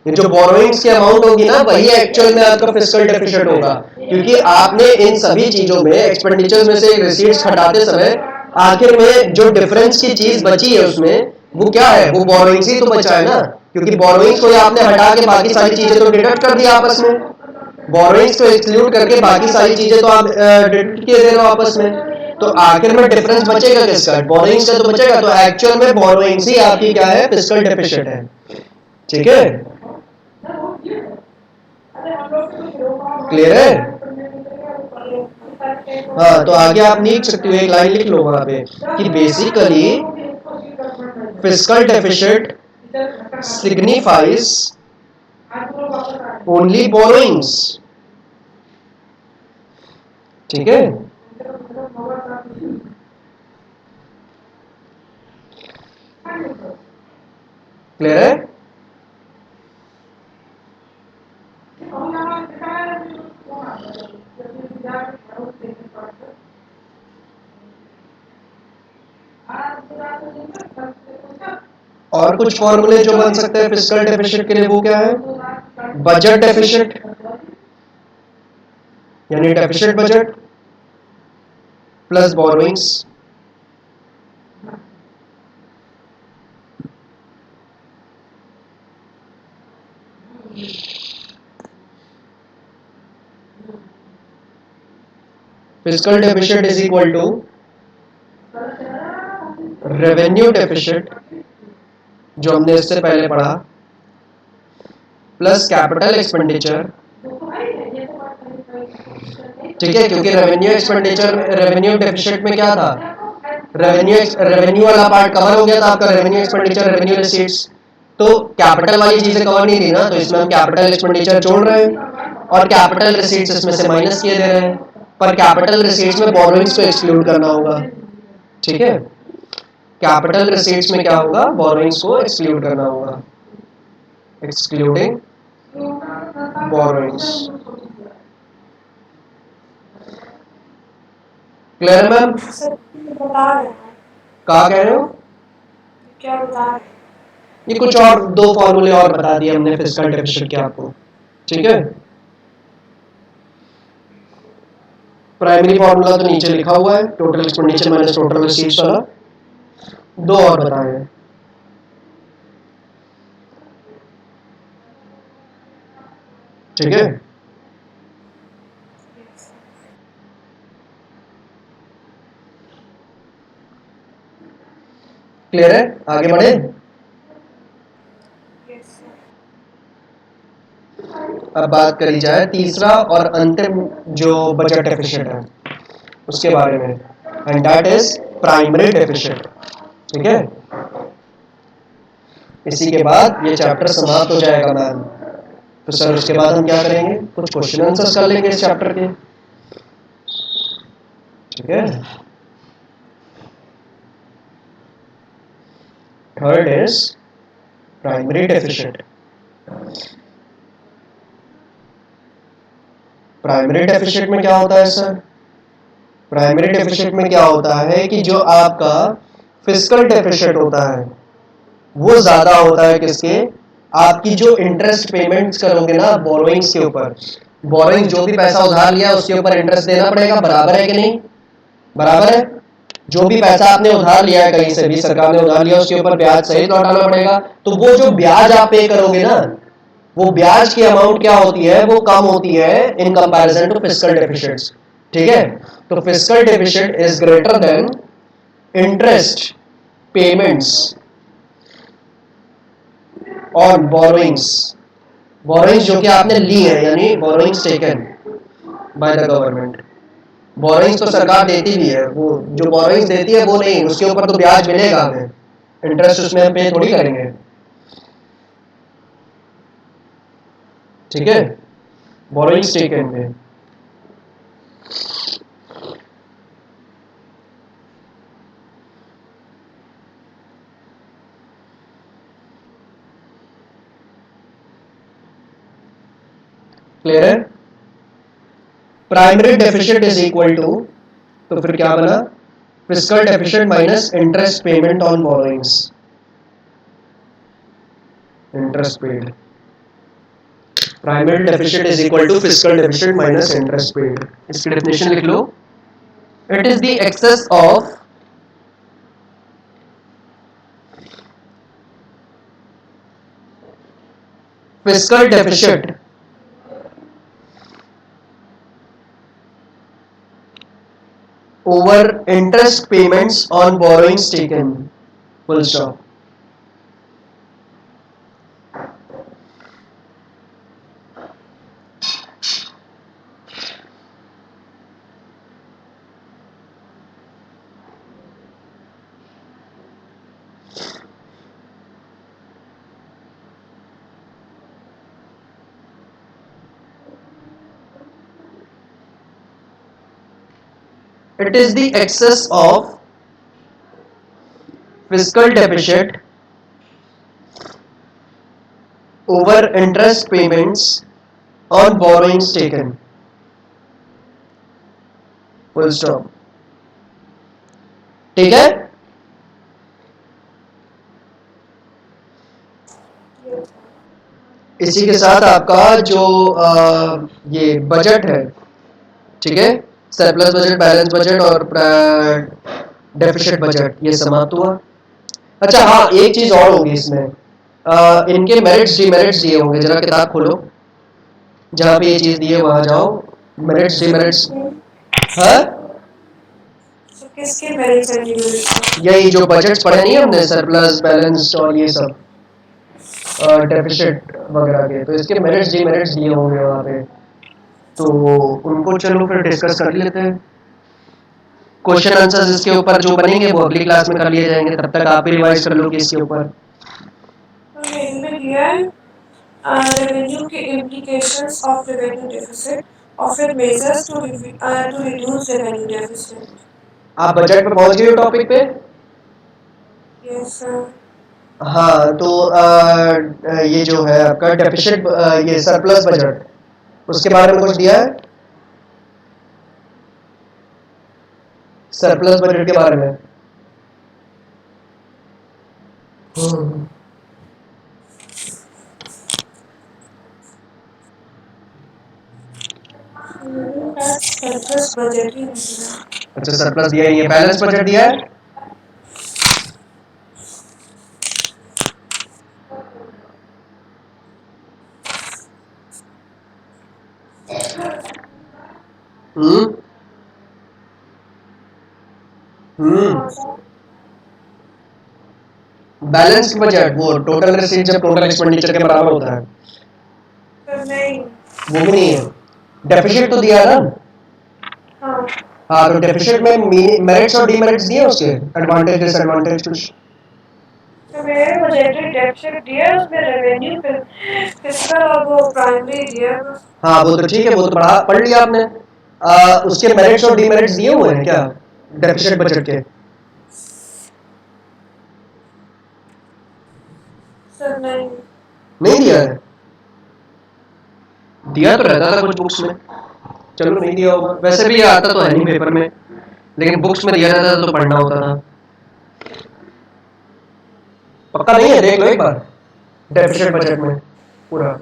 ये जो बोरोइंग्स की अमाउंट होगी ना, वही एक्चुअल में आपका फिस्कल डेफिसिट होगा, क्योंकि आपने इन सभी चीजों में एक्सपेंडिचर्स में से रिसीट्स घटाते समय आखिर में जो डिफरेंस की चीज बची है उसमें वो क्या है, वो बोरोइंग्स ही तो बचा है ना, क्योंकि बोरोइंग्स को आपने हटा के बाकी सारी चीजें तो डिडक्ट कर दिया आपस में, बोरोइंग्स को एक्सक्लूड करके बाकी सारी चीजें तो आप डिडक्ट किए दे रहे हो आपस में, तो आखिर में डिफरेंस बचेगा किसका, बोरोइंग्स का तो बचेगा। तो एक्चुअल में बोरोइंग्स ही आपकी क्या है, फिस्कल डेफिसिट है। ठीक है, क्लियर है? हाँ, तो आगे आप लिख सकते हो, एक लाइन लिख लो वहां पे कि basically fiscal deficit signifies only borrowings. ठीक है, क्लियर है? और कुछ फॉर्मूले जो बन सकते हैं फिस्कल डेफिसिट के लिए, वो क्या है? बजट डेफिसिट यानी deficit budget plus borrowings fiscal deficit is equal to revenue deficit जो हमने इससे पहले पढ़ा प्लस कैपिटल एक्सपेंडिचर। ठीक है, क्योंकि रेवेन्यू डेफिसिट में क्या था, रेवेन्यू वाला पार्ट कवर हो गया था आपका, रेवेन्यू एक्सपेंडिचर रेवेन्यू रिसीट्स, तो कैपिटल वाली चीजें कवर नहीं थी ना, तो इसमें हम कैपिटल एक्सपेंडिचर जोड़ रहे हैं और कैपिटल रिसीट्स इसमें से माइनस किए दे रहे हैं, पर कैपिटल रिसीट्स में बोरोइंग्स को एक्सक्लूड करना होगा। ठीक है, कैपिटल रिसीट्स में क्या होगा, बोरोइंग्स को एक्सक्लूड करना होगा, excluding borrowings. Clear ma'am? Sir बता रहे हैं, कहा कह रहे हो? क्या बता रहे हैं? ये कुछ और दो फॉर्मूले और बता दिए हमने फिस्कल डेफिसिट के आपको। ठीक है, प्राइमरी फॉर्मूला तो नीचे लिखा हुआ है, total expenditure minus total receipts वाला। दो और बताए हैं। ठीक है, क्लियर है? आगे बढ़े। अब बात करी जाए तीसरा और अंतिम जो बजट डेफिसिट है उसके बारे में, and that is primary deficit. ठीक है, इसी के बाद ये चैप्टर समाप्त हो जाएगा मैम। तो सर उसके बाद हम क्या करेंगे, कुछ क्वेश्चन आंसर्स कर लेंगे इस चैप्टर के। ठीक है, third is primary deficit. Primary deficit में क्या होता है सर? प्राइमरी डेफिसिट में क्या होता है कि जो आपका फिस्कल डेफिसिट होता है वो ज्यादा होता है किसके, आपकी जो इंटरेस्ट पेमेंट्स करोगे ना बोरोइंग्स के ऊपर, बोरोइंग जो भी पैसा उधार लिया उसके ऊपर इंटरेस्ट देना पड़ेगा, बराबर है कि नहीं? बराबर है। जो भी पैसा आपने उधार लिया है कहीं से भी, सरकार ने उधार लिया, उसके ऊपर ब्याज सहित लौटाना पड़ेगा। तो वो जो ब्याज आप पे करोगे ना, वो ब्याज की अमाउंट क्या होती है, वो कम होती है in comparison to fiscal deficits. ठीक है, तो fiscal deficit is greater than interest payments on borrowings. Borrowings जो कि आपने ली है, यानी borrowings taken by the government. Borrowings तो सरकार देती भी है, वो जो बोरोइंग्स देती है वो नहीं, उसके ऊपर तो ब्याज मिलेगा हमें, इंटरेस्ट उसमें हम पे थोड़ी करेंगे। ठीक है, बोरोइंग्स टेकन पे। क्लियर है? Primary deficit is equal to, तो फिर क्या बना, fiscal deficit minus interest payment on borrowings, interest paid. Primary deficit is equal to fiscal deficit minus interest paid. इसकी डेफिनेशन लिख लो, it is the excess of fiscal deficit over interest payments on borrowings taken, full stop. It is the excess of fiscal deficit over interest payments on borrowings taken, full stop. ठीक है, इसी के साथ आपका जो ये बजट है, ठीक है, सरप्लस बजट, बैलेंस बजट और डेफिसिट बजट, ये समाप्त हुआ। अच्छा हाँ, एक चीज और होगी इसमें, इनके मेरिट्स डिमेरिट्स दिए होंगे, जरा किताब खोलो, जहाँ पे ये चीज दी है वहां जाओ, मेरिट्स डिमेरिट्स। हाँ, So किसके मेरिट्स एंड डिमेरिट्स? यही जो बजट्स पढ़े नहीं हमने, सरप्लस, बैलेंस और ये सब, डेफिसिट वगैरह के, तो इसके मेरिट्स डिमेरिट्स दिए होंगे वहाँ पे, तो उनको चलो फिर डिस्कस कर लेते हैं। क्वेश्चन आंसर्स इसके ऊपर जो बनेंगे वो अगली क्लास में कर लिए जाएंगे, तब तक आप भी रिवाइज कर लो कि इसके ऊपर। तो इनमें दिया है रेवेन्यू के implications of revenue deficit और फिर measures to reduce revenue deficit. आप बजट पे पहुंच गए हो टॉपिक पे? Yes sir. हाँ, तो ये जो है आपका डेफिसिट, ये सरप्लस बजट, उसके बारे में कुछ दिया है? सरप्लस बजट के बारे में सरप्लस बजट ही नहीं है। अच्छा, सरप्लस दिया ही है। बैलेंस बजट दिया है? हम्म बैलेंस बजट वो टोटल रिसीट जब टोटल एक्सपेंडिचर के बराबर होता है, तो नहीं। वो भी नहीं है। डेफिसिट तो दिया है ना? हाँ। हाँ, तो डेफिसिट में मेरिट्स और डीमेरिट्स दिए उसके, एडवांटेज डिसएडवांटेज कुछ। तो मेरे बजटेड डेफिसिट दिया है, उसमें रेवेन्यू फिस्कल और वो प्राइमरी दिया है। हाँ, वो तो ठीक है, वो तो पढ़ लिया आपने। उसके मेरिट्स और डीमेरिट्स दिए हुए हैं क्या डेफिसिट बजट के? सर नहीं। नहीं दिया है? दिया तो रहता था कुछ बुक्स में, चलो नहीं दिया होगा, वैसे भी ये आता तो है नहीं पेपर में, लेकिन बुक्स में दिया जाता था तो पढ़ना होता था। पक्का नहीं है? देख लो एक बार डेफिसिट बजट में पूरा।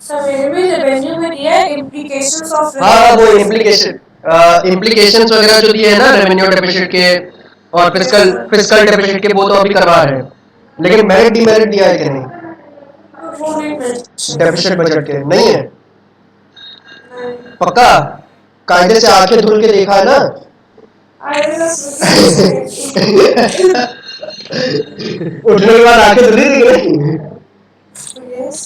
सर मेरे भी रेवेन्यू में दिया है implications of हाँ, वो revenue. इम्प्लीकेशंस वगैरह जो दिए हैं ना रेवेन्यू डेफिसिट के और फिस्कल डेफिसिट के, वो तो अभी करवा रहे हैं, लेकिन मेरिट डीमेरिट दिया है कि नहीं वो नहीं mention. डेफिसिट बजट के? नहीं है? नहीं। पक्का? कायदे से आंखें धुल के देखा है ना? उठने के बाद आंखें धुली दिख रही? Yes.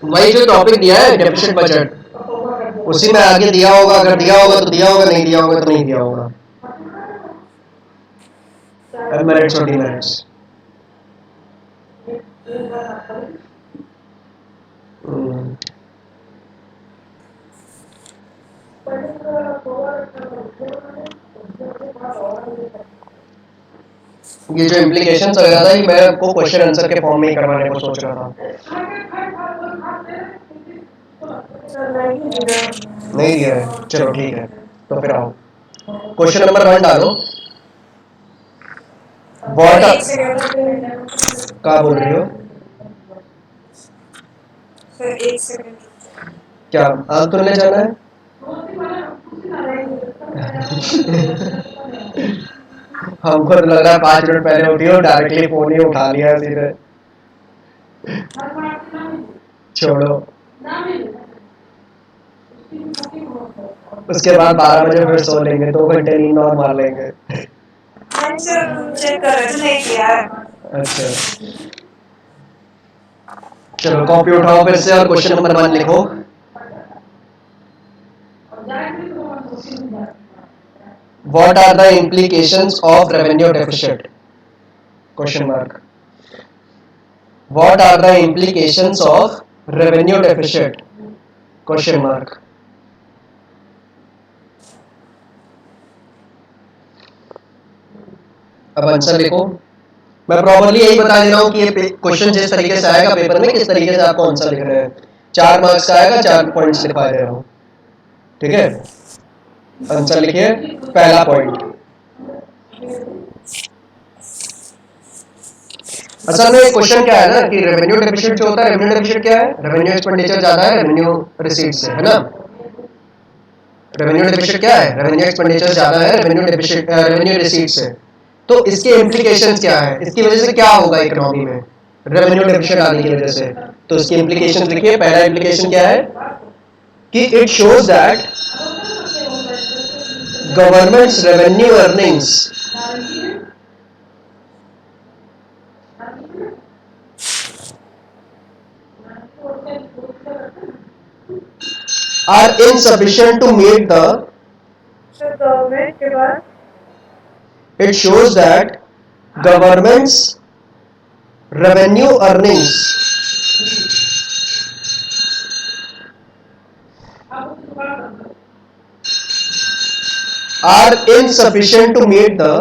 वही जो टॉपिक दिया है डेफिसिट बजट, उसी में आगे दिया होगा, अगर दिया होगा तो दिया होगा, नहीं दिया होगा तो नहीं दिया होगा, मेरिट्स और डीमेरिट्स। ये जो इम्प्लीकेशंस वगैरह था, ये मैं आपको क्वेश्चन आंसर के फॉर्म में ही करवाने को सोच रहा था। नहीं दिया है? चलो ठीक है, तो फिर आओ क्वेश्चन नंबर 1 डालो। व्हाट क्या बोल रही हो? सर एक सेकंड। क्या आग धुलने जाना है? हमको तो लग रहा है 5 मिनट पहले उठी हो, डायरेक्टली फोन ही उठा लिया सीधे। छोड़ो, उसके बाद 12 बजे फिर सो लेंगे, 2 घंटे नींद और मार लेंगे। चेक कर रहे थे, नहीं किया है। अच्छा, चलो कॉपी उठाओ फिर से और क्वेश्चन नंबर 1 लिखो। What are the implications of revenue deficit? Question mark. What are the implications of revenue deficit? Question mark. अब आंसर लिखो। मैं प्रॉपर्ली यही बता दे रहा हूँ कि ये क्वेश्चन जिस तरीके से आएगा पेपर में, किस तरीके से आपको आंसर लिखना है। 4 मार्क्स का आएगा, 4 पॉइंट्स लिखवा दे रहा हूँ, ठीक है? आंसर लिखिए पहला पॉइंट। असल में क्वेश्चन क्या है ना कि रेवेन्यू डेफिसिट जो होता है, रेवेन्यू डेफिसिट क्या है? रेवेन्यू एक्सपेंडिचर ज्यादा है रेवेन्यू रिसीट से, है ना? रेवेन्यू डेफिसिट क्या है? रेवेन्यू एक्सपेंडिचर ज्यादा है रेवेन्यू डेफिसिट रेवेन्यू रिसीट से। तो इसके इम्प्लीकेशंस क्या है? इसकी वजह से क्या होगा इकोनॉमी में रेवेन्यू डेफिसिट आने की वजह से? तो इसकी इम्प्लीकेशंस लिखिए। पहला इम्प्लीकेशन क्या है कि it shows that governments revenue earnings are insufficient to meet the government के बाद it shows that government's revenue earnings are insufficient to meet the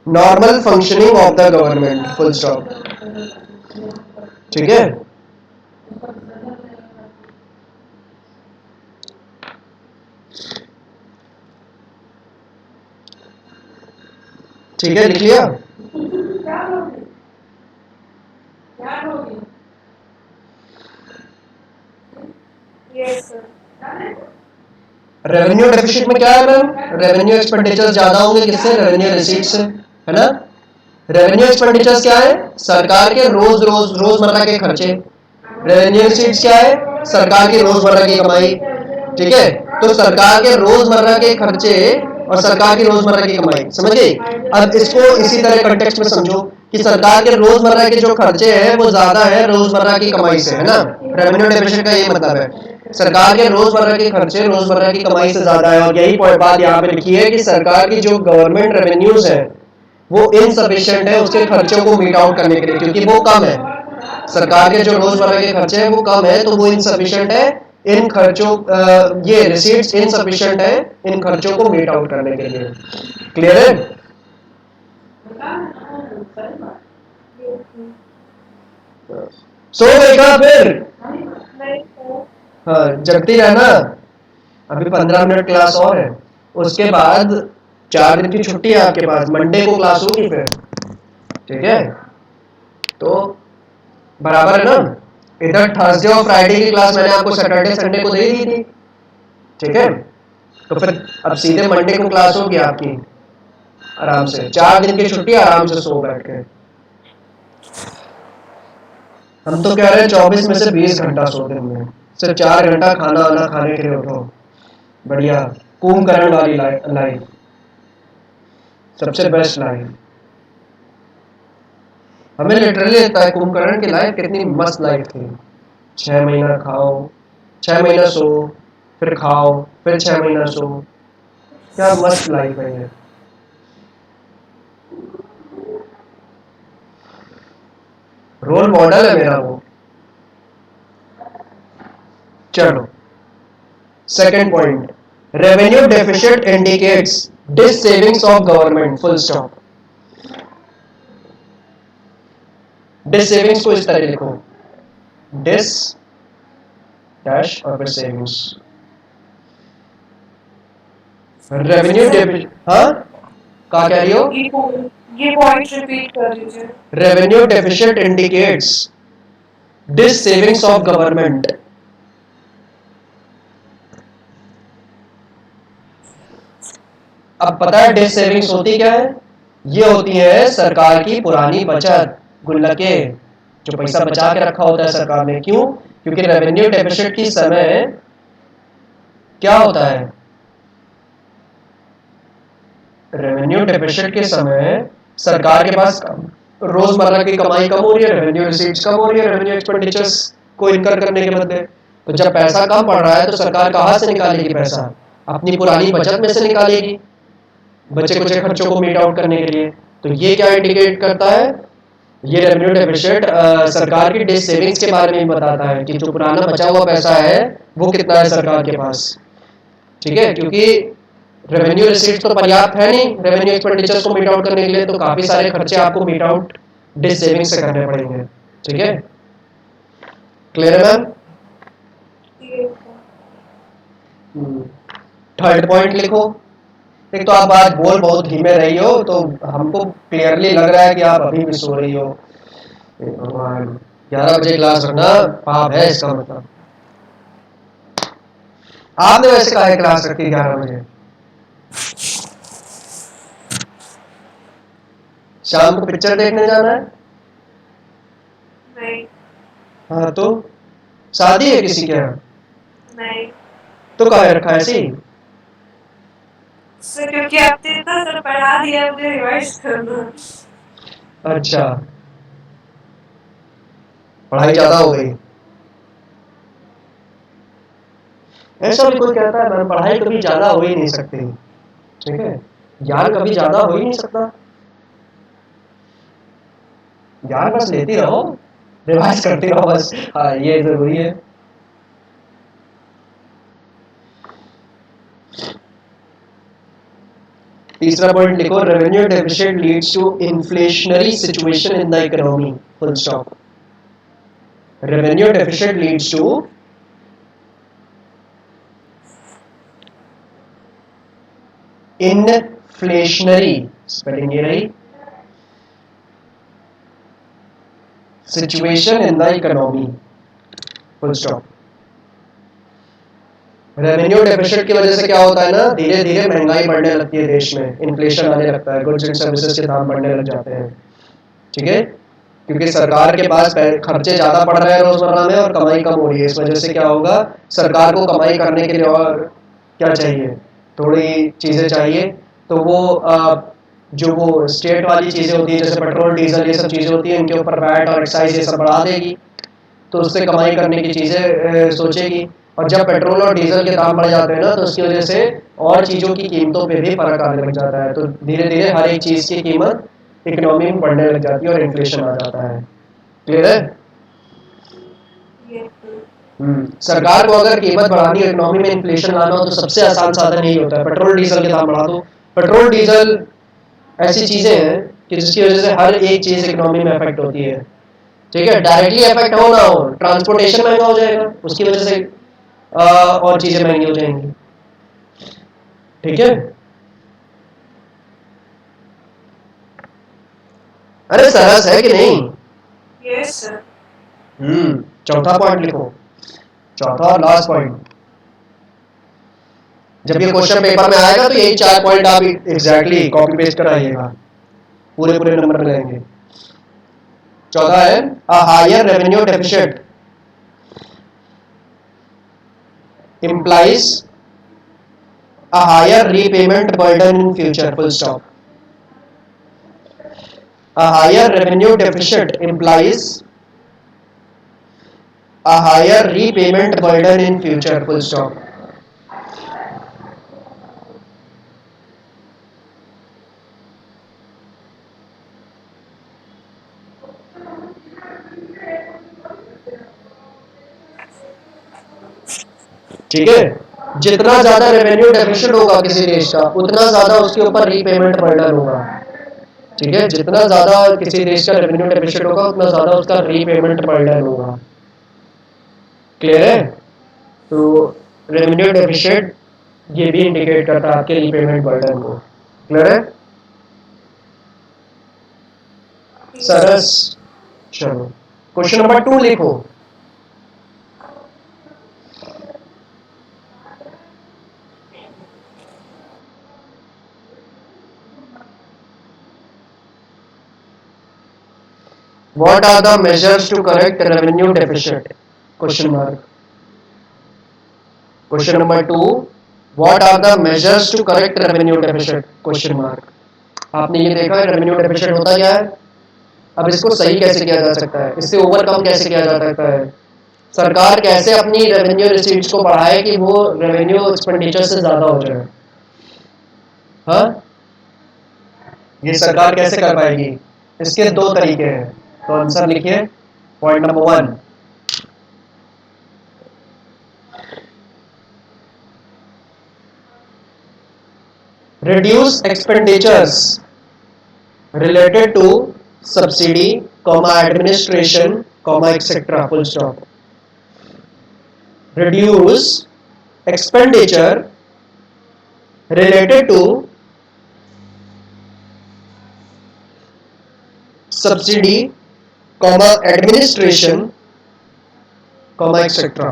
normal functioning of the government, full stop। ठीक है? ठीक है, लिख लिया? Yes sir. रेवेन्यू डेफिसिट में क्या है मैम? रेवेन्यू एक्सपेंडिचर ज्यादा होंगे किससे? रेवेन्यू रिसीट से, है ना? रेवेन्यू एक्सपेंडिचर्स क्या है? सरकार के रोजमर्रा के खर्चे। रेवेन्यू रिसीट्स क्या है? सरकार की रोजमर्रा की कमाई। ठीक है, तो सरकार के रोजमर्रा के खर्चे और सरकार की रोजमर्रा की कमाई, समझ गए? अब इसको इसी तरह कंटेक्स्ट में समझो कि सरकार के रोजमर्रा के जो खर्चे हैं वो ज्यादा है रोजमर्रा की कमाई से, है ना? रेवेन्यू डेफिसिट का ये मतलब है सरकार के रोजमर्रा के खर्चे रोजमर्रा की कमाई से ज्यादा है। और यही बात यहाँ पे लिखी है कि सरकार की जो गवर्नमेंट रेवेन्यूज है वो इनसफिशिएंट है उसके खर्चों को मीट आउट करने के लिए, क्योंकि वो कम है। सरकार के जो रोजमर्रा के खर्चे हैं वो कम है, तो वो इनसफिशिएंट है इन खर्चों ये रिसीट्स इनसफिशिएंट है इन खर्चों को मीट आउट करने के लिए। क्लियर है? सो देखा फिर? हाँ, जगती रहना। अभी 15 मिनट क्लास और है, उसके बाद 4 दिन की छुट्टी है आपके पास, मंडे को क्लास होगी फिर। ठीक है, तो बराबर है ना? इधर थर्सडे और फ्राइडे की क्लास मैंने आपको सैटरडे संडे को दे दी थी। ठीक है, तो फिर अब सीधे मंडे को क्लास होगी आपकी आराम से। 4 दिन की छुट्टी, आराम से सो बैठ के। हम तो कह रहे हैं 24 में से 20 घंटा सो दिन में, सिर्फ 4 घंटा खाना वाना खाने के लिए उठो। बढ़िया कुंभकर्ण वाली लाइफ, सबसे बेस्ट लाइफ। हमें लिटरली लगता है कुंभकर्ण की लाइफ कितनी मस्त लाइफ थी। 6 महीना खाओ, 6 महीना सो, फिर खाओ, फिर 6 महीना सो। क्या मस्त लाइफ है ये। रोल मॉडल है मेरा वो। चलो second point, revenue deficit indicates dissavings of government, full stop. Dissavings को इस तरह लिखो, डिस डैश और फिर सेविंग्स। रेवेन्यू डेफिसिट, हाँ क्या कह रही हो? ये पॉइंट रिपीट कर दीजिए। Revenue deficit indicates dissavings of government. अब पता है डिस सेविंग्स होती क्या है? ये होती है सरकार की पुरानी बचत, गुल्लके, जो पैसा बचा के रखा होता है सरकार ने। क्यों? क्योंकि रेवेन्यू डेफिसिट की समय क्या होता है? रेवेन्यू डेफिसिट के समय सरकार के पास रोजमर्रा की कमाई कम हो रही है, रेवेन्यू रिसीट्स कम हो रही है रेवेन्यू एक्सपेंडिचर्स को इनकर करने के बदले। तो जब पैसा कम पड़ रहा है तो सरकार कहाँ से निकालेगी पैसा? अपनी पुरानी बचत में से निकालेगी, बचे कुछ खर्चों को मीट आउट करने के लिए। तो ये क्या इंडिकेट करता है? ये रेवेन्यू डेफिसिट सरकार की डिश सेविंग्स के बारे में भी बताता है कि जो पुराना बचा हुआ पैसा है वो कितना है सरकार के पास। ठीक है, क्योंकि रेवेन्यू रिसीट्स तो पर्याप्त है नहीं रेवेन्यू एक्सपेंडिचर्स को मीट आउट करने के लिए, तो काफी सारे खर्चे आपको मीट आउट डिश सेविंग्स से करने पड़ेंगे। ठीक है, क्लियर है मैम? थर्ड पॉइंट लिखो। एक तो आप आज बोल बहुत धीमे रही हो, तो हमको क्लियरली लग रहा है कि आप अभी भी सो रही हो। भगवान, 11 बजे क्लास रखना पाप है इसका मतलब। आपने वैसे कहा है क्लास रखी 11 बजे? शाम को पिक्चर देखने जाना है? नहीं। हाँ तो शादी है किसी के यहाँ? नहीं तो कहा रखा है ऐसे ही? सर, क्योंकि आपने इतना सर पढ़ा दिया, मुझे रिवाइज करना। अच्छा, पढ़ाई ज्यादा हो गई। ऐसा भी कोई कहता है मैम पढ़ाई कभी ज्यादा हो ही नहीं सकती। ठीक है, ज्ञान कभी ज्यादा हो ही नहीं सकता। ज्ञान बस लेती रहो, रिवाइज करती रहो बस। हाँ, ये जरूरी है। तीसरा पॉइंट लिखो, revenue deficit leads to inflationary situation in the economy, full stop. Revenue deficit leads to inflationary, spelling ये रही, situation in the economy, full stop. Revenue deficit की वजह से क्या होता है ना, धीरे धीरे महंगाई बढ़ने लगती है देश में, इन्फ्लेशन आने लगता है, गुड्स एंड सर्विसेज के दाम बढ़ने लग जाते हैं। ठीक है, क्योंकि सरकार के पास खर्चे ज्यादा पड़ रहे हैं रोजमर्रा में और कमाई कम हो रही है। इस वजह से क्या होगा, सरकार को कमाई करने के लिए और क्या चाहिए, थोड़ी चीजें चाहिए। तो वो जो वो स्टेट वाली चीजें होती है जैसे पेट्रोल डीजल ये सब चीजें होती है, इनके ऊपर वैट और एक्साइज ये सब बढ़ा देगी, तो उससे कमाई करने की चीजें सोचेगी। और जब पेट्रोल और डीजल के दाम बढ़ जाते हैं ना, तो उसकी वजह से और चीजों की कीमतों पे भी फर्क आने लग जाता है। तो धीरे धीरे हर एक चीज की कीमत इकोनॉमी में बढ़ने लग जाती है और इन्फ्लेशन आ जाता है। क्लियर है? सरकार को अगर कीमत बढ़ानी हो, इकोनॉमी में इन्फ्लेशन लाना हो, तो सबसे आसान साधन यही होता है, पेट्रोल डीजल के दाम बढ़ा दो। पेट्रोल डीजल ऐसी चीजें हैं कि जिसकी वजह से हर एक चीज इकोनॉमी में अफेक्ट होती है। ठीक है, डायरेक्टली अफेक्ट हो ना हो, ट्रांसपोर्टेशन महंगा हो जाएगा, उसकी वजह से और चीजें महंगी हो जाएंगी। ठीक है, अरे सरस है कि नहीं? Yes sir. चौथा पॉइंट लिखो, चौथा और लास्ट पॉइंट। जब ये क्वेश्चन पेपर में आएगा तो यही 4 पॉइंट आप एग्जैक्टली कॉपी पेस्ट कराइएगा, पूरे पूरे नंबर मिलेंगे। चौथा है, a higher revenue deficit implies a higher repayment burden in future, full stop. A higher revenue deficit implies a higher repayment burden in future, full stop. ठीक है, जितना ज्यादा रेवेन्यू डेफिसिट होगा किसी देश का, उतना ज्यादा उसके ऊपर रीपेमेंट बर्डन होगा। ठीक है, जितना ज्यादा किसी देश का रेवेन्यू डेफिसिट होगा, उतना ज्यादा उसका रीपेमेंट बर्डन होगा। क्लियर है? तो रेवेन्यू डेफिसिट ये भी इंडिकेट करता है आपके रीपेमेंट बर्डन को। क्लियर है? सरस। चलो, क्वेश्चन नंबर 2 लिखो। What are the measures to correct revenue deficit? Question mark. Question number 2. What are the measures to correct revenue deficit? Question mark. आपने ये देखा है रेवेन्यू डेफिसिट होता क्या है, अब इसको सही कैसे किया जा सकता है, इससे ओवरकम कैसे किया जा सकता है, सरकार कैसे अपनी रेवेन्यू रिसीट्स को बढ़ाए कि वो रेवेन्यू एक्सपेंडिचर से ज्यादा हो जाए। हाँ, ये सरकार कैसे कर पाएगी? इसके दो तरीके हैं। तो आंसर लिखिए point number 1, reduce expenditures related to subsidy, administration, etc. Full stop. Reduce expenditure related to subsidy, administration, etc.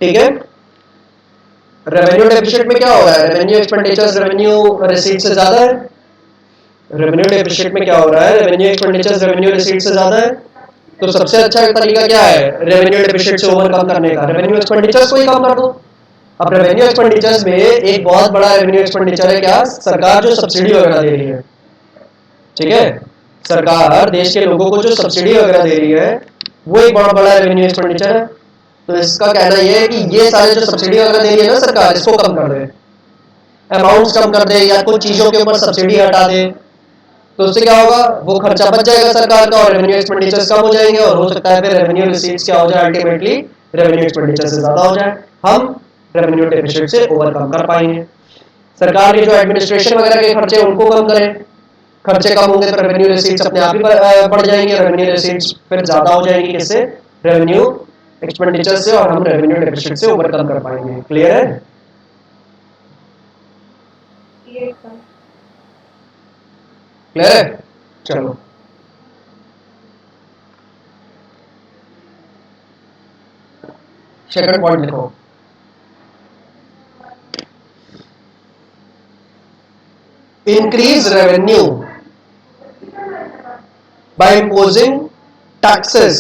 ठीक है। रेवेन्यू डेफिसिट में क्या हो रहा है? रेवेन्यू एक्सपेंडिचर्स रेवेन्यू रिसीट से ज्यादा है। रेवेन्यू डेफिसिट में क्या हो रहा है? रेवेन्यू एक्सपेंडिचर्स रेवेन्यू रिसीट से ज्यादा है। तो सबसे अच्छा तरीका क्या है रेवेन्यू डेफिसिट से ओवरकम करने का? रेवेन्यू एक्सपेंडिचर्स को ही कम कर दो। अब रेवेन्यू एक्सपेंडिचर्स में एक बहुत बड़ा रेवेन्यू एक्सपेंडिचर है क्या? सरकार जो सब्सिडी वगैरह दे रही है, ठीक है, सरकार देश के लोगों को जो सब्सिडी वगैरह दे रही है वो एक बहुत बड़ा रेवेन्यू एक्सपेंडिचर है। तो इसका कहना यह है कि ये सारे जो सब्सिडी वगैरह दे रही है ना सरकार, इसको कम कर दे, अमाउंट्स कम कर दे या कुछ चीजों के ऊपर सब्सिडी हटा दे। तो उससे क्या होगा? वो खर्चा बच जाएगा सरकार का और रेवेन्यू एक्सपेंडिचर्स कम हो जाएंगे और हो सकता है फिर रेवेन्यू रिसीट्स क्या हो जाए, अल्टीमेटली रेवेन्यू एक्सपेंडिचर से ज्यादा हो जाए, हम रेवेन्यू डेफिसिट से ओवरकम कर पाएंगे। सरकार के जो एडमिनिस्ट्रेशन वगैरह के खर्चे उनको कम करें, खर्चे कम होंगे तो रेवेन्यू रिसीट्स अपने आप ही बढ़ जाएंगे, रेवेन्यू रिसीट्स फिर ज्यादा हो जाएंगी किससे? रेवेन्यू एक्सपेंडिचर से, और हम रेवेन्यू डेफिसिट से ओवरकम कर पाएंगे। क्लियर है? क्लियर है? चलो सेकंड पॉइंट लिखो। Increase revenue by imposing taxes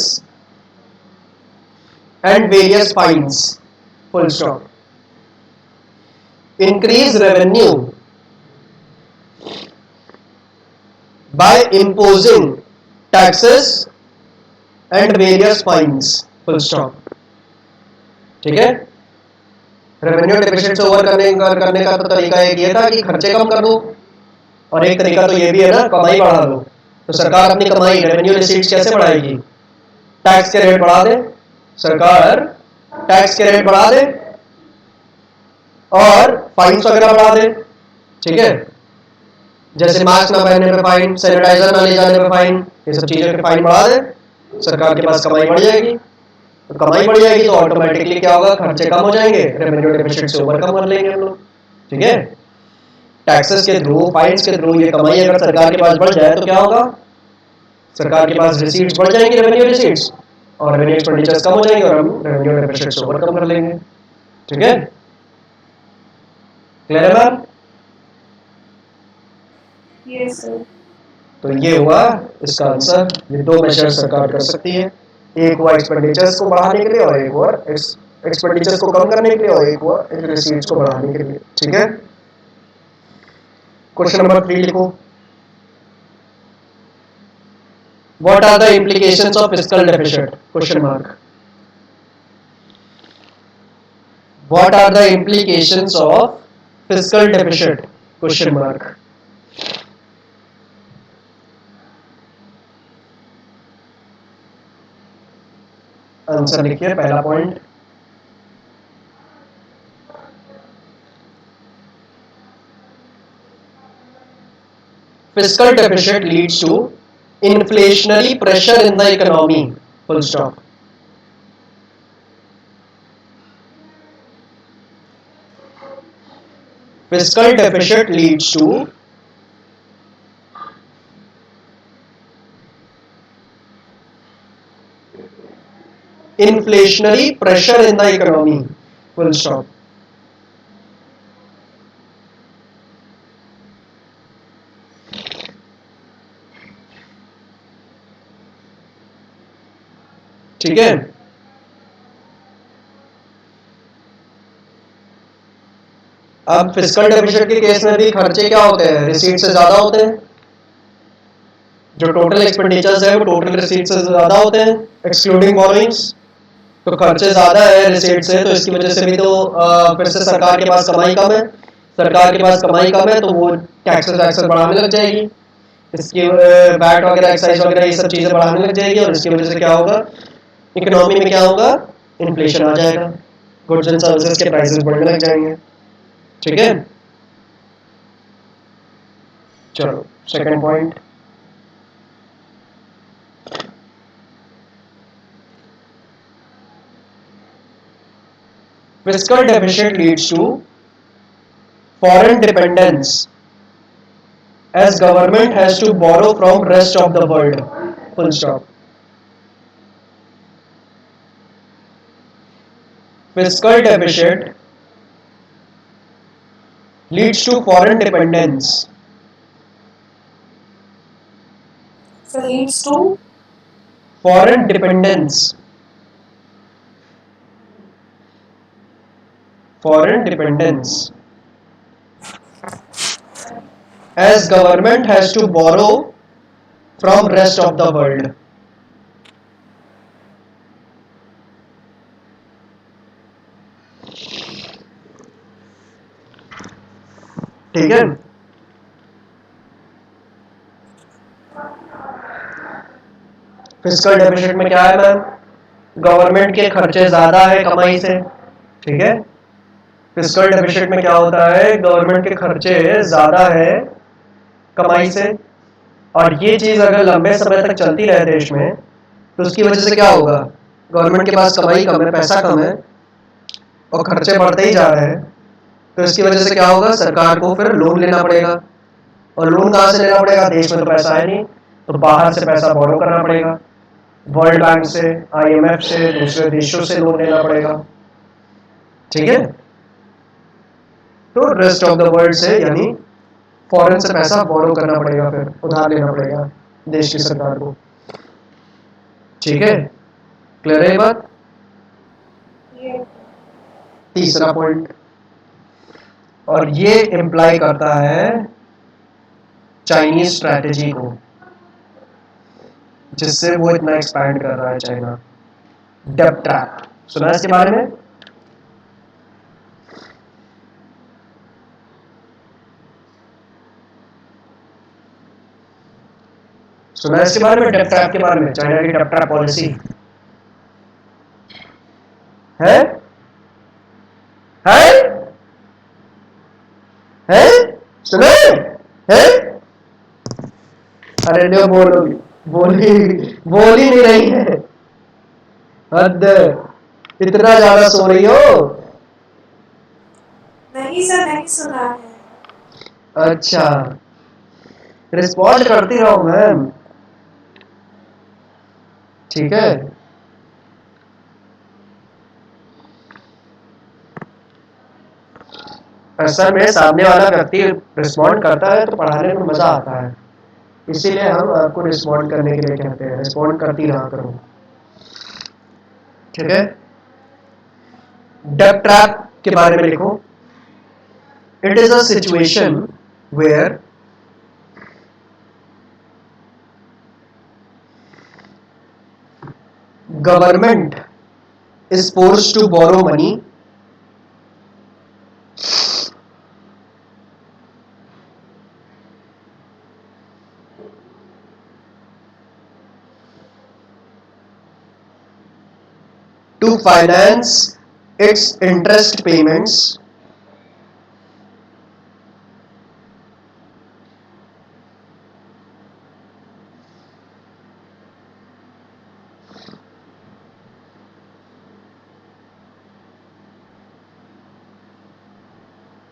and various fines, full stop. Increase revenue by imposing taxes and various fines, full stop. ठीक है? रेवेन्यू डेफिसिट से ओवर करने का तो तरीका एक ये था कि खर्चे कम कर दो, और एक तरीका तो ये भी है ना कमाई बढ़ा दो। तो सरकार अपनी कमाई रेवेन्यू रिसीट्स कैसे बढ़ाएगी? टैक्स के रेट बढ़ा दे, सरकार टैक्स के रेट बढ़ा दे और फाइन्स वगैरह बढ़ा दे, ठीक है, जैसे मास्क ना पहनने पे फाइन, सैनिटाइजर ना ले जाने पे फाइन, ये सब चीजों के फाइन बढ़ा दे, सरकार के पास कमाई बढ़ जाएगी। तो कमाई बढ़ जाएगी तो ऑटोमेटिकली क्या होगा? खर्चे कम हो जाएंगे, रेवेन्यू डेफिसिट से ओवरकम कर लेंगे हम लोग, ठीक है। टैक्सेस के थ्रू, फाइन्स के थ्रू ये कमाई अगर सरकार के पास बढ़ जाए तो क्या होगा? सरकार के पास रिसीट्स बढ़ जाएंगी, रेवेन्यू रिसीट्स, और रेवेन्यू एक्सपेंडिचर्स कम हो जाएंगे और हम रेवेन्यू डेफिसिट से ओवरकम कर लेंगे, ठीक है। क्लियर है मैम? Yes sir. तो ये हुआ इसका आंसर। ये दो मेजर सरकार कर सकती है, एक हुआ एक्सपेंडिचर्स को बढ़ाने के लिए और एक हुआ एक्सपेंडिचर्स को कम करने के लिए और एक हुआ रिसीट्स को बढ़ाने के लिए, ठीक है। क्वेश्चन नंबर 3 लिखो। What are the implications of fiscal deficit? Question mark. What are the implications of fiscal deficit? Question mark. Answer लिखिए पहला point. Fiscal deficit leads to inflationary pressure in the economy, full stop. Fiscal deficit leads to inflationary pressure in the economy, full stop. ठीक है। अब fiscal deficit के case में भी खर्चे क्या होते हैं? रिसीट से ज्यादा होते हैं। जो टोटल एक्सपेंडिचर्स है वो टोटल रिसीट से ज्यादा होते हैं एक्सक्लूडिंग बोरोइंग्स। तो खर्चे ज्यादा है रिसीट से, तो इसकी वजह से भी तो फिर से सरकार के पास कमाई कम है। सरकार के पास कमाई कम है तो वो टैक्सेस बढ़ाने लग जाएगी, इसकी वैट वगैरह एक्साइज वगैरह ये सब चीज़ें बढ़ाने लग जाएगी, और इसकी वजह से क्या होगा, इकोनॉमी में क्या होगा, इन्फ्लेशन आ जाएगा, गुड्स एंड सर्विसेज के प्राइसेस बढ़ने लग जाएंगे। ठीक है, चलो second point, fiscal deficit leads to foreign dependence as government has to borrow from rest of the world. Full stop. Fiscal deficit leads to foreign dependence. So leads to Foreign dependence. Foreign dependence. As government has to borrow from rest of the world. ठीक है, fiscal deficit में क्या है ma'am, government के खर्चे ज्यादा है कमाई से। ठीक है, फिस्कल डेफिसिट में क्या होता है, गवर्नमेंट के खर्चे ज्यादा है कमाई से, और ये चीज अगर लंबे समय तक चलती रहे देश में तो उसकी वजह से क्या होगा, गवर्नमेंट के पास कमाई कम है, पैसा कम है, और खर्चे बढ़ते ही जा रहे हैं, तो इसकी वजह से क्या होगा, सरकार को फिर लोन लेना पड़ेगा, और लोन कहाँ से लेना पड़ेगा, देश में तो पैसा है नहीं, तो बाहर से पैसा बोरो करना पड़ेगा, वर्ल्ड बैंक से, IMF से, दूसरे देशों से लोन लेना पड़ेगा। ठीक है, तो रेस्ट ऑफ द वर्ल्ड से यानी फॉरेन से पैसा बोरो करना पड़ेगा, फिर उधार लेना पड़ेगा देश की सरकार को। ठीक है, क्लियर है ये बात। ये तीसरा पॉइंट, और ये इम्प्लाई करता है चाइनीज स्ट्रैटेजी को, जिससे वो इतना एक्सपैंड कर रहा है चाइना। डेब्ट ट्रैप, सुना है इसके बारे में? सुना है इसके बारे में, डेब्ट ट्रैप के बारे में, चाइना की डेब्ट ट्रैप पॉलिसी है? है? है? सुना है? अरे लो बोलो, बोली बोल ही नहीं रही है, हद, इतना ज्यादा सो रही हो? नहीं सर, नहीं सुना है। अच्छा, रिस्पॉन्ड करती रहो मैम। ठीक है, असल में सामने वाला व्यक्ति रिस्पॉन्ड करता है तो पढ़ाने में मजा आता है, इसीलिए हम आपको रिस्पॉन्ड करने के लिए कहते हैं, रिस्पॉन्ड करती रहा करो। ठीक है, डेब्ट ट्रैप के बारे में लिखो, it is a situation where government is forced to borrow money to finance its interest payments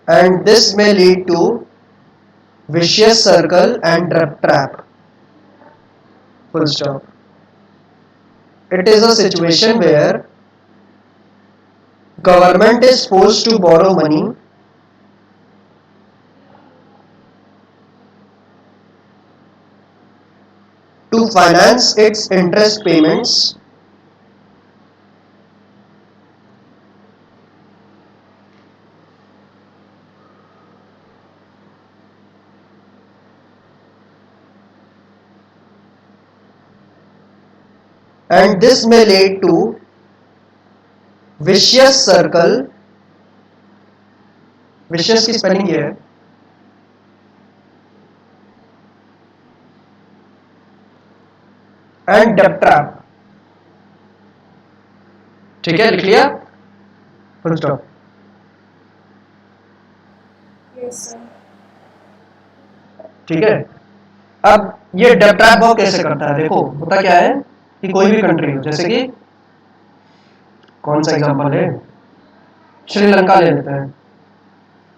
and this may lead to vicious circle and debt trap. Full stop. It is a situation where government is forced to borrow money to finance its interest payments and this may lead to vicious vicious की spelling ये है, and डेब्ट trap. ठीक है, लिख लिया, full stop. Yes, sir. ठीक है, अब ये डेब्ट ट्रैप वर्क कैसे करता है, देखो होता क्या है कि कोई भी कंट्री हो, जैसे कि कौन सा एग्जांपल है, श्रीलंका ले लेते हैं।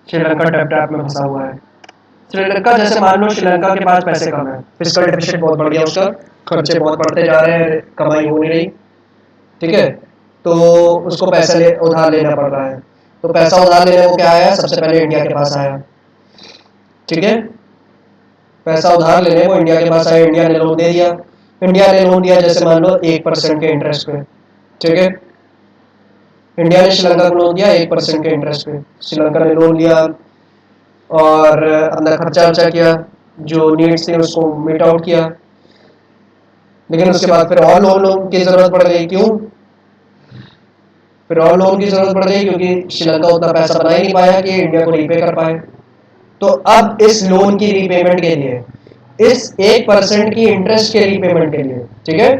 श्रीलंका डेब्ट ट्रैप में फंसा हुआ है। श्रीलंका जैसे मान लो श्रीलंका के पास पैसे कम है, फिस्कल डेफिसिट बहुत बढ़ गया उसका, खर्चे बहुत बढ़ते जा रहे हैं, कमाई हो नहीं रही। ठीक है, तो उसको पैसा उधार लेना पड़ रहा है। तो पैसा उधार लेने को क्या आया, सबसे पहले इंडिया के पास आया। ठीक है, पैसा उधार लेने को इंडिया के पास आया, इंडिया ने लोन दे दिया। इंडिया ने लोन दिया जैसे मान लो 1% के इंटरेस्ट पे। ठीक है, इंडिया ने श्रीलंका को लोन दिया 1% के इंटरेस्ट पे। श्रीलंका ने लोन लिया और अपना खर्चा वर्चा किया, जो नीड्स थी उसको मीट आउट किया। लेकिन उसके बाद फिर और लोन की जरूरत पड़ गई। क्यों? फिर और लोन की जरूरत पड़ गई क्योंकि श्रीलंका उतना पैसा बना ही नहीं पाया कि इंडिया को रीपे कर पाए। तो अब इस लोन की रीपेमेंट के लिए, इस 1% की इंटरेस्ट के रीपेमेंट के लिए, ठीक है,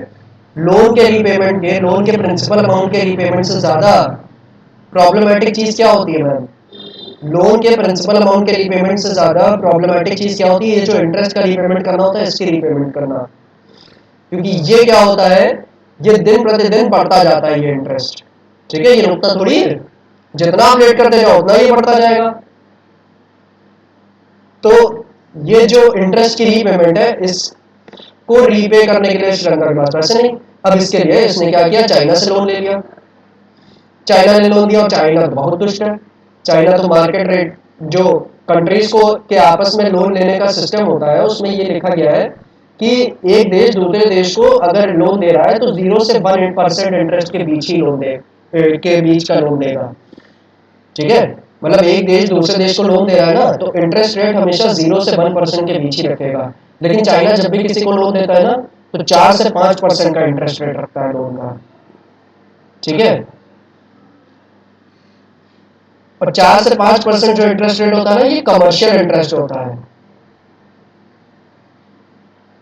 लोन के रीपेमेंट के, लोन के प्रिंसिपल अमाउंट के रीपेमेंट से ज्यादा प्रॉब्लमेटिक चीज क्या होती है मैम? लोन के प्रिंसिपल अमाउंट के रीपेमेंट से ज्यादा प्रॉब्लमेटिक चीज क्या होती है? ये जो इंटरेस्ट का रीपेमेंट करना होता है, इसकी रीपेमेंट करना। क्योंकि ये क्या होता है, ये दिन प्रतिदिन बढ़ता जाता है ये इंटरेस्ट। ठीक है, ये रुकता थोड़ी है, जितना आप लेट करते जाओ उतना ये बढ़ता जाएगा। तो ये जो इंटरेस्ट की रीपेमेंट है, इसको रीपे करने के लिए श्रीलंका के पास पैसे नहीं। अब इसके लिए इसने क्या किया, चाइना से लोन ले लिया। चाइना ने लोन दिया और चाइना तो बहुत दुष्ट है। चाइना तो मार्केट रेट, जो कंट्रीज को के आपस में लोन लेने का सिस्टम होता है, उसमें ये लिखा गया है कि एक देश दूसरे देश को अगर लोन दे रहा है तो 0 से 1% इंटरेस्ट के बीच ही लोन दे, के बीच का लोन देगा। ठीक है, मतलब एक देश दूसरे देश को लोन दे रहा है ना, तो इंटरेस्ट रेट हमेशा 0 से 1% के बीच ही रखेगा। लेकिन चाइना जब भी किसी को लोन देता है ना, तो 4 से 5% का इंटरेस्ट रेट रखता है लोन का। ठीक है, और 4 से 5% जो इंटरेस्ट रेट होता है ना, ये कमर्शियल इंटरेस्ट होता है।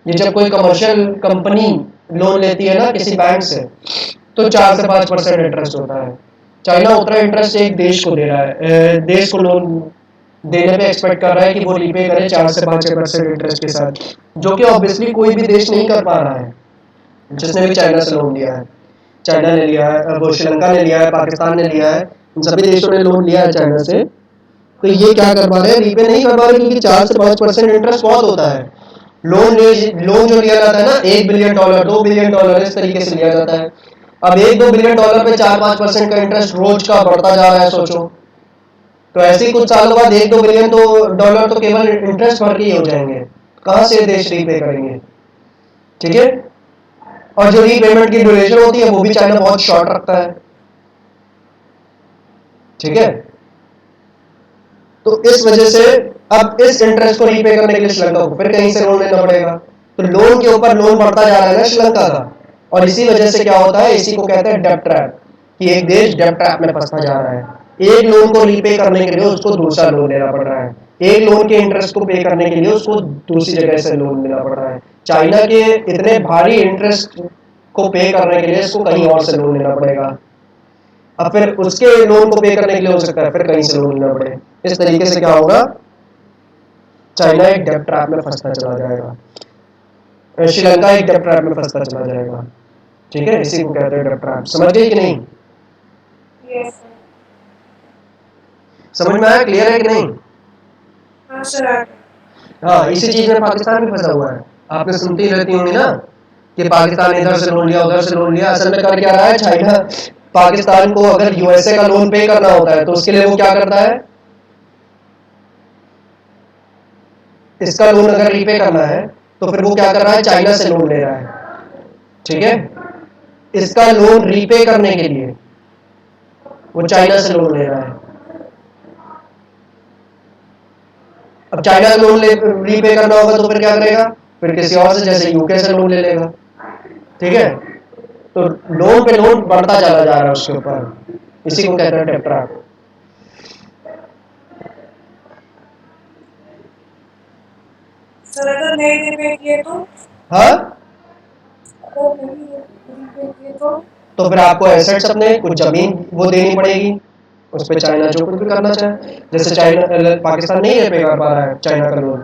ये जब कोई कमर्शियल कंपनी लोन लेती है ना किसी बैंक से, तो 4 से 5% इंटरेस्ट होता है। चाइना उतना इंटरेस्ट एक देश को दे रहा है, देश को लोन देने पे एक्सपेक्ट कर रहा है कि वो रीपे करे 4 से 5% इंटरेस्ट के साथ, जो कि ऑब्वियसली कोई भी देश नहीं कर पा रहा है जिसने भी चाइना से लोन लिया है। चाइना ने लिया है, वो श्रीलंका ने लिया है, पाकिस्तान ने लिया है, इन सभी देशों ने लोन लिया है चाइना से। तो ये क्या कर पा रहे हैं, रीपे नहीं कर पा रहे, क्योंकि 4 से 5% इंटरेस्ट बहुत होता है। लोन जो लिया जाता है ना, $1 बिलियन, $2 बिलियन, इस तरीके से लिया जाता है। अब $1-2 बिलियन पे 4-5% का इंटरेस्ट रोज का बढ़ता जा रहा है, सोचो। तो ऐसे ही कुछ सालों बाद $1-2 बिलियन डॉलर तो केवल इंटरेस्ट भर के ही हो जाएंगे। कहां से देश रीपे करेंगे? ठीक है, और जो रीपेमेंट की ड्यूरेशन होती है वो भी चाइना बहुत शॉर्ट रखता है। ठीक है, तो इस वजह से अब इस इंटरेस्ट को रीपे करने के लिए श्रीलंका को फिर कहीं से लोन लेना पड़ेगा। तो लोन के ऊपर लोन बढ़ता जा रहा है ना श्रीलंका का, और इसी वजह से क्या होता है, इसी को कहते हैं डेब्ट ट्रैप, कि एक देश डेब्ट ट्रैप में फंसता जा रहा है। एक लोन को रीपे करने के लिए उसको दूसरा लोन लेना पड़ रहा है, एक लोन के इंटरेस्ट को पे करने के लिए उसको दूसरी जगह से लोन लेना पड़ रहा है। चाइना के इतने भारी इंटरेस्ट को पे करने के लिए इसको कहीं और से लोन लेना पड़ेगा। अब फिर उसके लोन को पे करने के लिए हो सकता है फिर कहीं से लोन लेना पड़े। इस तरीके से क्या होगा, चाइना एक डेब्ट ट्रैप में फंसता चला जाएगा, श्रीलंका एक डेब्ट ट्रैप में फंसता चला जाएगा। ठीक है, इसी को कहते हैं डेब्ट ट्रैप। समझ गए कि नहीं? Yes, sir. समझ में आया, क्लियर है कि नहीं? हाँ सर। हाँ, इसी चीज में पाकिस्तान भी फंसा हुआ है। आपने सुनती रहती होंगी ना कि पाकिस्तान ने इधर से लोन लिया, उधर से लोन लिया। असल में कर क्या रहा है, चाइना पाकिस्तान को अगर यूएसए का लोन पे करना होता है तो उसके लिए वो क्या करता है, इसका लोन अगर रीपे करना है तो फिर वो क्या कर रहा है, चाइना से लोन ले रहा है। ठीक है, इसका लोन रीपे करने के लिए वो चाइना से लोन ले रहा है। अब चाइना लोन रीपे करना होगा तो फिर क्या करेगा, फिर किसी और से, जैसे यूके से लोन ले लेगा। ठीक है, तो लोन पे लोन बढ़ता चला जा रहा है उसके ऊपर, इसी को कहते हैं डेब्ट ट्रैप। सर अगर नहीं रिपे किए हाँ, अगर नहीं रिपे किए तो फिर आपको एसेट्स अपने कुछ जमीन वो देनी पड़ेगी, उस पर चाइना जो कुछ भी करना चाहे। जैसे चाइना पाकिस्तान नहीं पे कर पा रहा है चाइना का लोन,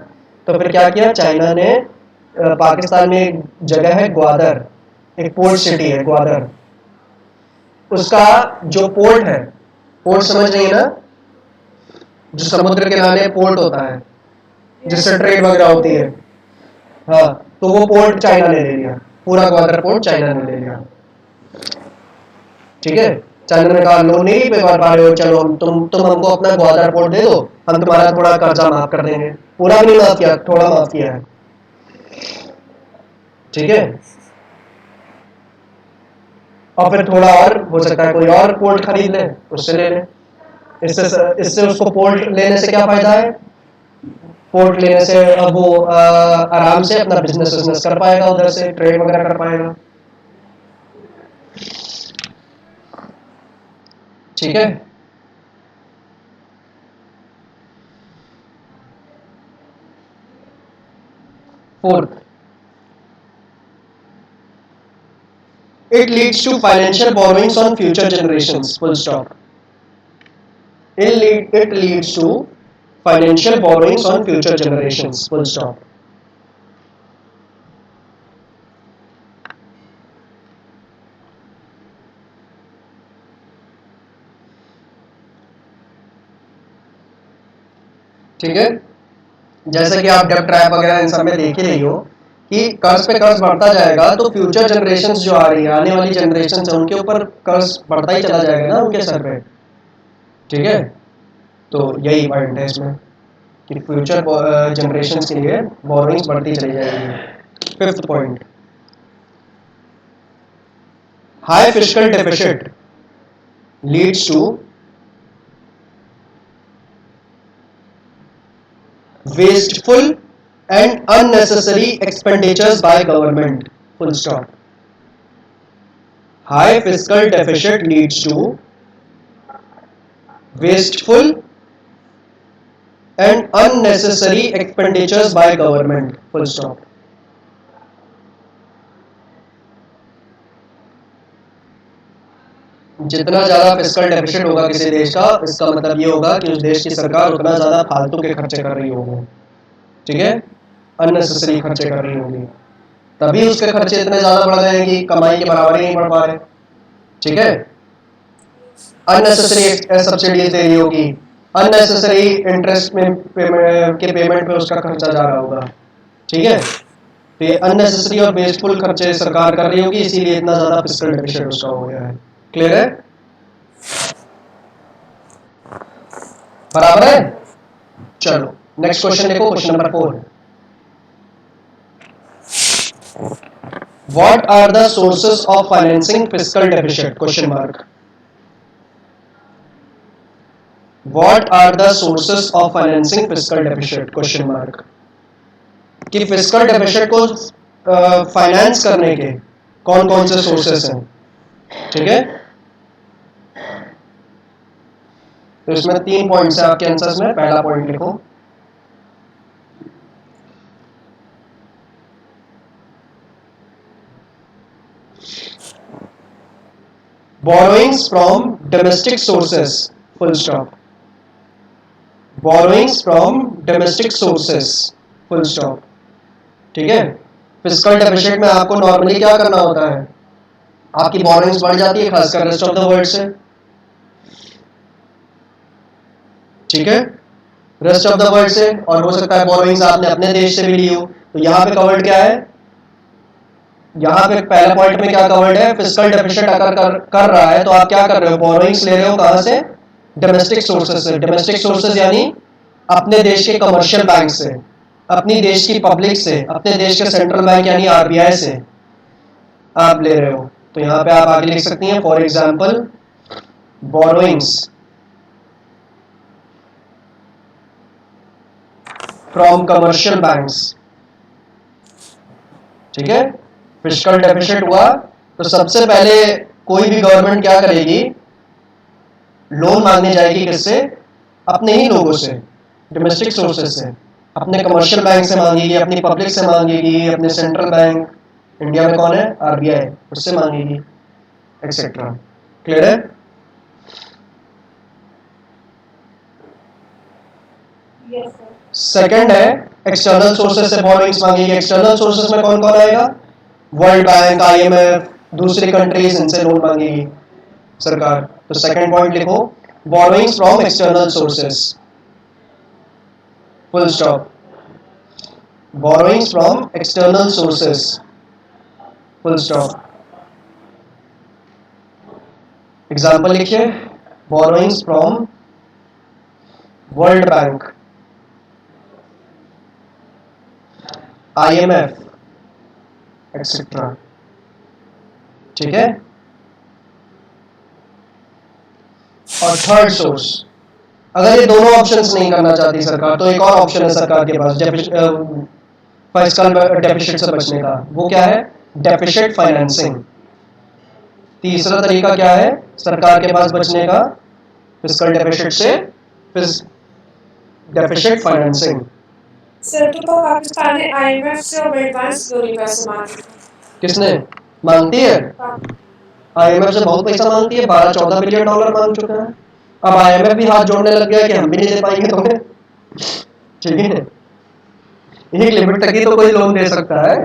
तो फिर क्या किया चाइना ने, पाकिस्तान में एक जगह है ग्वादर, एक पोर्ट सिटी है ग्वादर, उसका जो पोर्ट है, पोर्ट समझ रही है ना, जो समुद्र के किनारे पोर्ट होता है जिससे ट्रेड वगैरह होती है, हाँ, तो वो पोर्ट चाइना ने ले लिया, पूरा ग्वादर पोर्ट चाइना ने ले लिया। ठीक है, चाइना ने कहा लोन नहीं पे कर पा रहे हो, चलो तुम हमको अपना ग्वादर पोर्ट दे दो, हम तुम्हारा थोड़ा कर्जा माफ कर देंगे। पूरा भी नहीं माफ किया, थोड़ा माफ किया है। ठीक है, और फिर थोड़ा और हो सकता है कोई और पोर्ट खरीद ले, उससे ले ले। इससे उसको पोर्ट लेने से क्या फायदा है, पोर्ट लेने से अब वो आराम से अपना बिजनेस कर पाएगा, उधर से ट्रेड वगैरह कर पाएगा। ठीक है, fourth, it leads to financial borrowings on future generations, full stop. It leads to financial borrowings on future generations, full stop. ठीक है, जैसे कि आप डेब्ट ट्रैप वगैरह इन सब में देख ही रही हो कि कर्ज पे कर्ज बढ़ता जाएगा, तो फ्यूचर जनरेशंस जो आ रही है, आने वाली जनरेशंस है, उनके ऊपर कर्ज बढ़ता ही चला जाएगा ना उनके सर पे। ठीक है, तो यही पॉइंट है इसमें कि फ्यूचर जनरेशंस के लिए बोरोइंग्स बढ़ती चली जाएगी। Fifth point, high fiscal deficit leads to wasteful and unnecessary expenditures by government, full stop. High fiscal deficit leads to wasteful and unnecessary expenditures by government, full stop. जितना ज्यादा fiscal deficit होगा किसी देश का, इसका मतलब ये होगा कि उस देश की सरकार उतना ज्यादा फालतू के खर्चे कर रही होगी। ठीक है, अननेसेसरी खर्चे कर रही होगी, तभी उसके खर्चे इतने ज्यादा बढ़ जाएंगी, कमाई के बराबर ही नहीं बढ़ पा रहे। ठीक है, अननेसेसरी सब्सिडीज दे रही होगी, अननेसेसरी इंटरेस्ट में पेमेंट पे उसका खर्चा जा रहा होगा। ठीक है, तो ये अननेसेसरी और वेस्टफुल खर्चे सरकार कर रही होगी, इसीलिए इतना ज्यादा फिस्कल डेफिसिट उसका हो गया है। क्लियर है, बराबर है। चलो नेक्स्ट क्वेश्चन देखो, question number 4। What are the sources of financing fiscal deficit? Question mark. What are the sources of financing fiscal deficit? Question mark. कि फिस्कल डेफिसिट को फाइनेंस करने के कौन कौन से सोर्सेस हैं। ठीक है, तो इसमें 3 पॉइंट्स है आपके आंसर्स में। पहला पॉइंट लिखो, borrowings from domestic sources, full stop. Borrowings from domestic sources, full stop. ठीक है, फिस्कल डेफिसिट में आपको नॉर्मली क्या करना होता है, आपकी बोरोइंग्स बढ़ जाती है खासकर रेस्ट ऑफ द वर्ल्ड से। ठीक है, रेस्ट ऑफ द वर्ल्ड से, और हो सकता है बोरोइंग्स आपने अपने देश से भी ली हो। तो यहाँ पे कवर्ड क्या है, यहाँ पे पहला पॉइंट में क्या कवर्ड है, फिस्कल डेफिसिट अगर कर रहा है तो आप क्या कर रहे हो, बोरोइंग्स ले रहे हो कहां से, डोमेस्टिक सोर्सेस से। डोमेस्टिक सोर्सेस यानी अपने देश के कमर्शियल बैंक से, अपनी देश की पब्लिक से, अपने देश के सेंट्रल बैंक यानी आरबीआई से आप ले रहे हो। तो यहाँ पे आप आगे लिख सकती हैं, for example borrowings from commercial banks. ठीक है, फिस्कल डेफिसिट हुआ तो सबसे पहले कोई भी गवर्नमेंट क्या करेगी, लोन मांगने जाएगी किससे, अपने ही लोगों से, डोमेस्टिक सोर्सेस से, अपने कमर्शियल बैंक से मांगेगी, अपनी पब्लिक से मांगेगी, अपने सेंट्रल बैंक इंडिया में कौन है, आरबीआई, उससे मांगेगी, एक्सेट्रा। क्लियर है? Yes, sir. सेकंड है एक्सटर्नल सोर्सेस से बोरोइंग्स मांगेगी। एक्सटर्नल सोर्सेस में कौन कौन आएगा, वर्ल्ड बैंक, आईएमएफ, दूसरी कंट्रीज, इनसे लोन मांगेगी सरकार। तो सेकंड पॉइंट लिखो, borrowings from external sources, full stop. Borrowings from external sources, full stop. Example लिखिए, borrowings from World Bank, IMF, etcetera. ठीक है? और थर्ड सोर्स, अगर ये दोनों ऑप्शंस नहीं करना चाहती सरकार, तो एक और ऑप्शन है सरकार के पास फिस्कल डेफिसिट से बचने का। वो क्या है, डेफिसिट फाइनेंसिंग। तीसरा तरीका क्या है सरकार के पास बचने का फिस्कल डेफिसिट से, डेफिसिट फाइनेंसिंग। सर तो पाकिस्तान ने IMF से और वर्ल्ड बैंक से क्यों नहीं पैसे मांगे? किसने मांगती है, आईएमएफ से बहुत पैसा मांगती है, 12-14 बिलियन डॉलर मांग चुका है। अब आईएमएफ भी हाथ जोड़ने लग गया कि हम भी नहीं दे पाएंगे तुम्हें। ठीक है, एक लिमिट तक ही तो कोई लोन दे सकता है।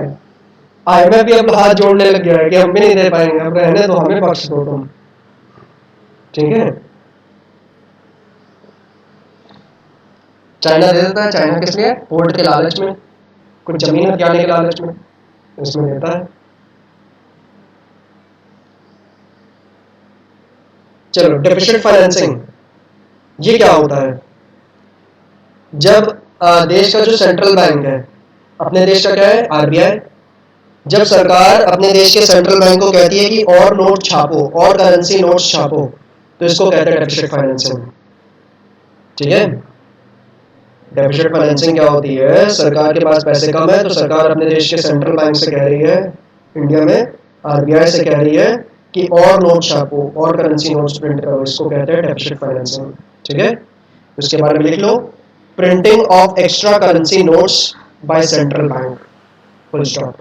आईएमएफ भी अब हाथ जोड़ने लग गया है कि हम भी नहीं दे पाएंगे, अब रहने दो, हमें बख्श दो तुम। ठीक है, चाइना दे देता है। चाइना किस लिए, पोर्ट के लालच में, कुछ जमीन हथियाने के लालच में, इसमें देता है। चलो, डेफिसिट फाइनेंसिंग ये क्या होता है, जब देश का जो सेंट्रल बैंक है, अपने देश का क्या है, आरबीआई, जब सरकार अपने देश के सेंट्रल बैंक को कहती है कि और नोट छापो, और करेंसी नोट्स छापो, तो इसको कहते हैं डेफिसिट फाइनेंसिंग। ठीक है, डेफिसिट फाइनेंसिंग क्या होती है, सरकार के पास पैसे कम है तो सरकार अपने देश के सेंट्रल बैंक से कह रही है, इंडिया में आरबीआई से कह रही है कि और नोट छापो, और करेंसी नोट्स प्रिंट करो, इसको कहते हैं डेफिसिट फाइनेंसिंग। ठीक है, उसके बारे में लिख लो, printing of extra currency notes by central bank, full stop.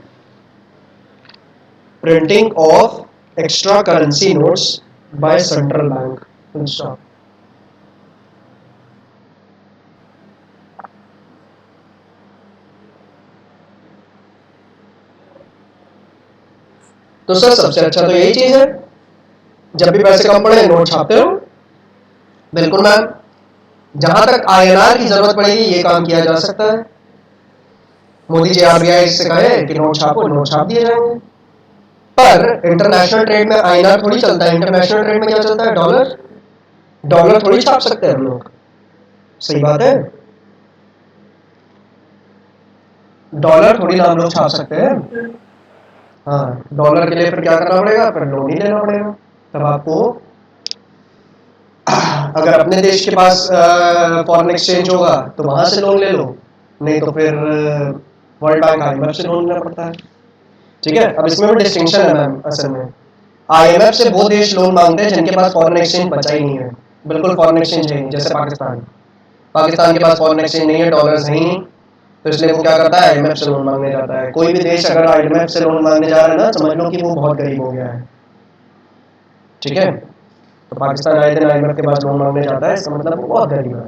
Printing of extra currency notes by central bank, full stop. तो सर सबसे अच्छा तो यही चीज है, जब भी पैसे कम पड़े नोट छापते हो। बिल्कुल मैम, जहां तक आईएनआर की जरूरत पड़ेगी ये काम किया जा सकता है। मोदी जी आरबीआई से कहे कि नोट छापो, नोट छाप दिए जाएंगे। पर इंटरनेशनल ट्रेड में आईएनआर थोड़ी चलता है, इंटरनेशनल ट्रेड में क्या चलता है, डॉलर। डॉलर थोड़ी छाप सकते हैं हम लोग, सही बात है, डॉलर थोड़ी ना हम लोग छाप सकते हैं। हाँ, डॉलर के लिए फिर क्या करना पड़ेगा, फिर लोन ही लेना पड़ेगा। तब आपको अगर अपने देश के पास फॉरेन एक्सचेंज होगा तो वहां से लोन ले लो, नहीं तो फिर वर्ल्ड बैंक, आईएमएफ से लोन लेना पड़ता है। ठीक है, अब इसमें भी डिस्टिंक्शन है मैम, असल में आईएमएफ से वो देश लोन मांगते हैं जिनके पास फॉरेन एक्सचेंज बचा ही नहीं है, बिल्कुल फॉरेन एक्सचेंज है नहीं, जैसे पाकिस्तान। पाकिस्तान के पास फॉरेन एक्सचेंज नहीं है, डॉलर्स है ही नहीं, तो इसलिए वो क्या करता है, आईएमएफ से लोन मांगने जाता है। कोई भी देश अगर आईएमएफ से लोन मांगने जा रहा है ना, समझ लो कि वो बहुत गरीब हो गया है। ठीक है, तो पाकिस्तान आए दिन आईएमएफ के पास लोन मांगने जाता है, इसका मतलब वो बहुत गरीब है।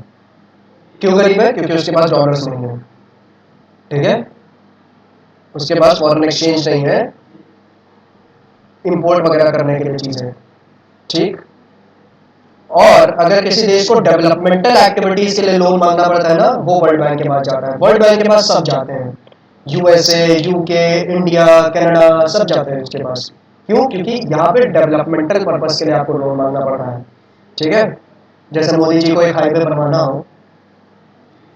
क्यों गरीब है, क्योंकि उसके पास डॉलर्स नहीं है। ठीक है, उसके पास फॉरेन एक्सचेंज नहीं है इंपोर्ट वगैरह करने के लिए चीजें। ठीक, और अगर किसी देश को डेवलपमेंटल एक्टिविटीज के लिए लोन मांगना पड़ता है ना, वो वर्ल्ड बैंक के पास जाता है। वर्ल्ड बैंक के पास सब जाते हैं, यूएसए, यूके, इंडिया, कनाडा, सब जाते हैं उसके पास। क्यों, क्योंकि यहाँ पे डेवलपमेंटल पर्पस के लिए आपको लोन मांगना पड़ रहा है। ठीक है, जैसे मोदी जी को एक हाईवे बनवाना हो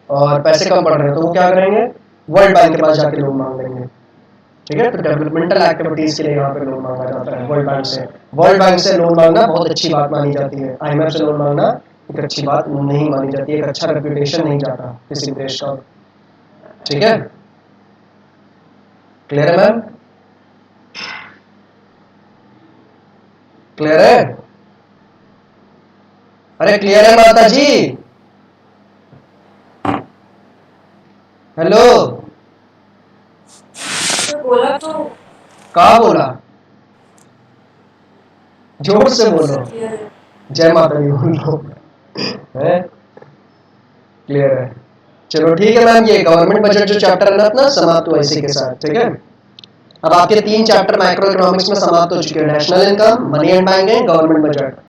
और पैसे कम पड़ रहे हैं तो वो क्या करेंगे, वर्ल्ड बैंक के पास जाके लोन मांग लेंगे। ठीक है, तो डेवलपमेंटल एक्टिविटीज के लिए यहाँ पे लोन मांगा जाता है वर्ल्ड बैंक से। वर्ल्ड बैंक से लोन मांगना बहुत अच्छी बात मानी जाती है, आईएमएफ से लोन मांगना एक अच्छी बात नहीं मानी जाती है, एक अच्छा रेपुटेशन नहीं जाता किसी देश का। ठीक है, क्लियर है मैम, क्लियर है, अरे क्लियर है माता जी। हेलो, तो बोला तो कहा बोला? जोर से बोलो। क्लियर है। जय माता दी बोल लो। है क्लियर है? चलो ठीक है मैम, ये गवर्नमेंट बजट जो चैप्टर है ना अपना समाप्त हुआ इसी के साथ, ठीक है। अब आपके 3 चैप्टर माइक्रो इकोनॉमिक्स में समाप्त हो चुके हैं, national income, money and banking, government budget.